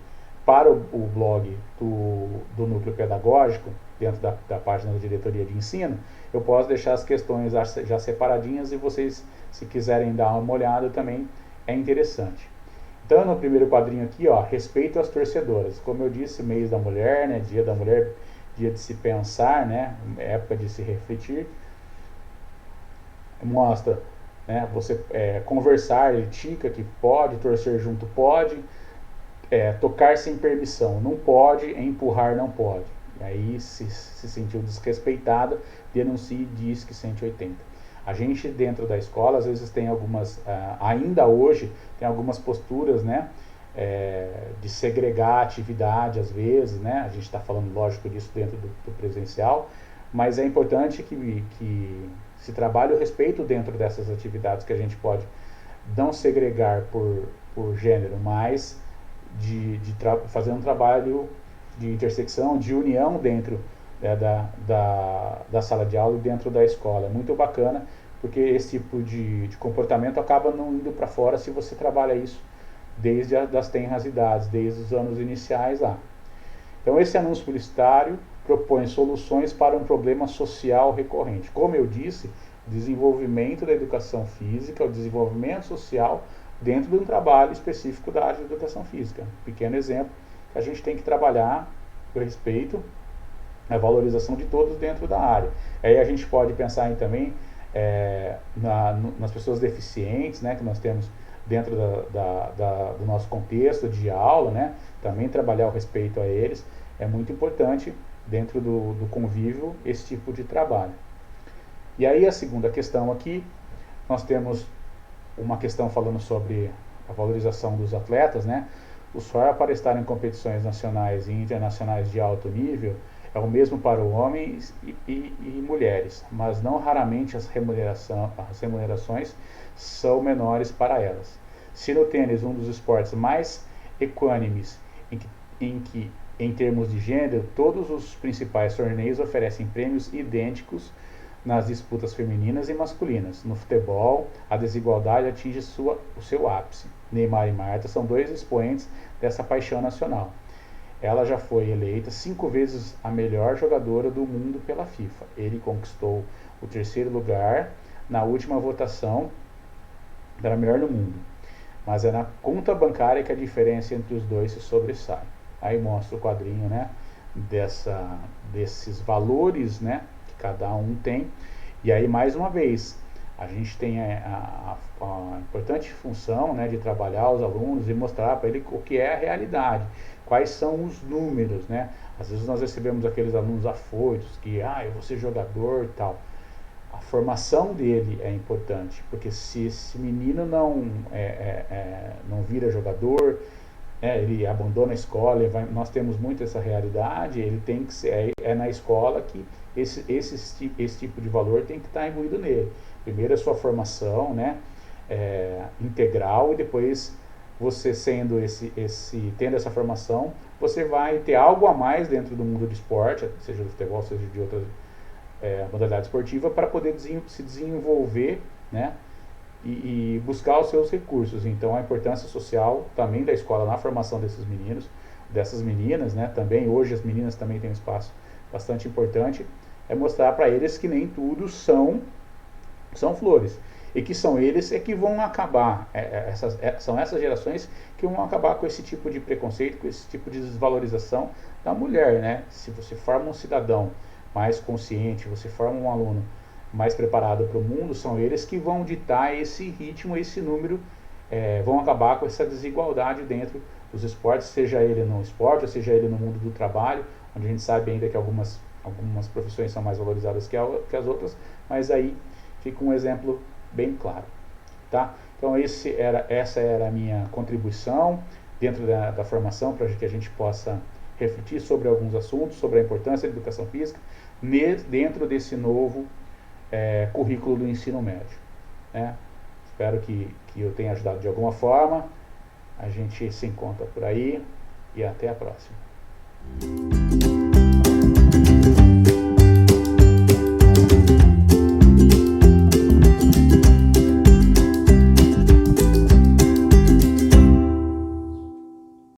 S5: para o blog do Núcleo Pedagógico, dentro da página da Diretoria de Ensino, eu posso deixar as questões já separadinhas e vocês, se quiserem dar uma olhada também, é interessante. Então, no primeiro quadrinho aqui, ó, respeito às torcedoras. Como eu disse, mês da mulher, né, Dia da Mulher, dia de se pensar, né, época de se refletir. Mostra, né, você conversar, etica que pode, torcer junto pode, tocar sem permissão não pode, empurrar não pode. E aí, se sentiu desrespeitada, denuncie e diz que 180. A gente, dentro da escola, às vezes tem ainda hoje, tem algumas posturas, né, de segregar a atividade, às vezes, né, a gente está falando, lógico, disso dentro do presencial, mas é importante que se trabalhe o respeito dentro dessas atividades, que a gente pode não segregar por gênero, mas fazer um trabalho de intersecção, de união dentro da sala de aula e dentro da escola. Muito bacana, porque esse tipo de comportamento acaba não indo para fora se você trabalha isso desde das tenras idades, desde os anos iniciais lá. Então, esse anúncio publicitário propõe soluções para um problema social recorrente. Como eu disse, o desenvolvimento da educação física, o desenvolvimento social dentro de um trabalho específico da área de educação física. Um pequeno exemplo que a gente tem que trabalhar a respeito a valorização de todos dentro da área. Aí a gente pode pensar também nas pessoas deficientes, né, que nós temos dentro do nosso contexto de aula, né, também trabalhar o respeito a eles. É muito importante dentro do convívio esse tipo de trabalho. E aí a segunda questão aqui, nós temos uma questão falando sobre a valorização dos atletas, né? O SOR para estar em competições nacionais e internacionais de alto nível é o mesmo para homens e mulheres, mas não raramente as remunerações são menores para elas. Se no tênis, um dos esportes mais equânimes em termos de gênero, todos os principais torneios oferecem prêmios idênticos nas disputas femininas e masculinas. No futebol, a desigualdade atinge o seu ápice. Neymar e Marta são 2 expoentes dessa paixão nacional. Ela já foi eleita 5 vezes a melhor jogadora do mundo pela FIFA. Ele conquistou o 3º lugar na última votação da melhor do mundo. Mas é na conta bancária que a diferença entre os dois se sobressai. Aí mostra o quadrinho, né, desses valores, né, que cada um tem. E aí, mais uma vez, a gente tem a importante função, né, de trabalhar os alunos e mostrar para ele o que é a realidade, quais são os números, né? Às vezes nós recebemos aqueles alunos afoitos que, eu vou ser jogador e tal. A formação dele é importante, porque se esse menino não vira jogador, ele abandona a escola, nós temos muito essa realidade, ele tem que ser, na escola que esse tipo de valor tem que estar imbuído nele. Primeiro a sua formação, né, integral, e depois você tendo essa formação, você vai ter algo a mais dentro do mundo do esporte, seja do futebol, seja de outras modalidade esportiva, para poder se desenvolver, né, e buscar os seus recursos. Então a importância social também da escola na formação desses meninos, dessas meninas, né, também hoje as meninas também têm um espaço bastante importante, é mostrar para eles que nem tudo são flores, e que são eles que vão acabar, são essas gerações que vão acabar com esse tipo de preconceito, com esse tipo de desvalorização da mulher, né? Se você forma um cidadão mais consciente, você forma um aluno mais preparado para o mundo, são eles que vão ditar esse ritmo, esse número, vão acabar com essa desigualdade dentro dos esportes, seja ele no esporte, ou seja ele no mundo do trabalho, onde a gente sabe ainda que algumas profissões são mais valorizadas que as outras, mas aí fica um exemplo bem claro, tá? Então essa era a minha contribuição dentro da formação, para que a gente possa refletir sobre alguns assuntos, sobre a importância da educação física, dentro desse novo currículo do ensino médio, né? Espero que eu tenha ajudado de alguma forma. A gente se encontra por aí e até a próxima.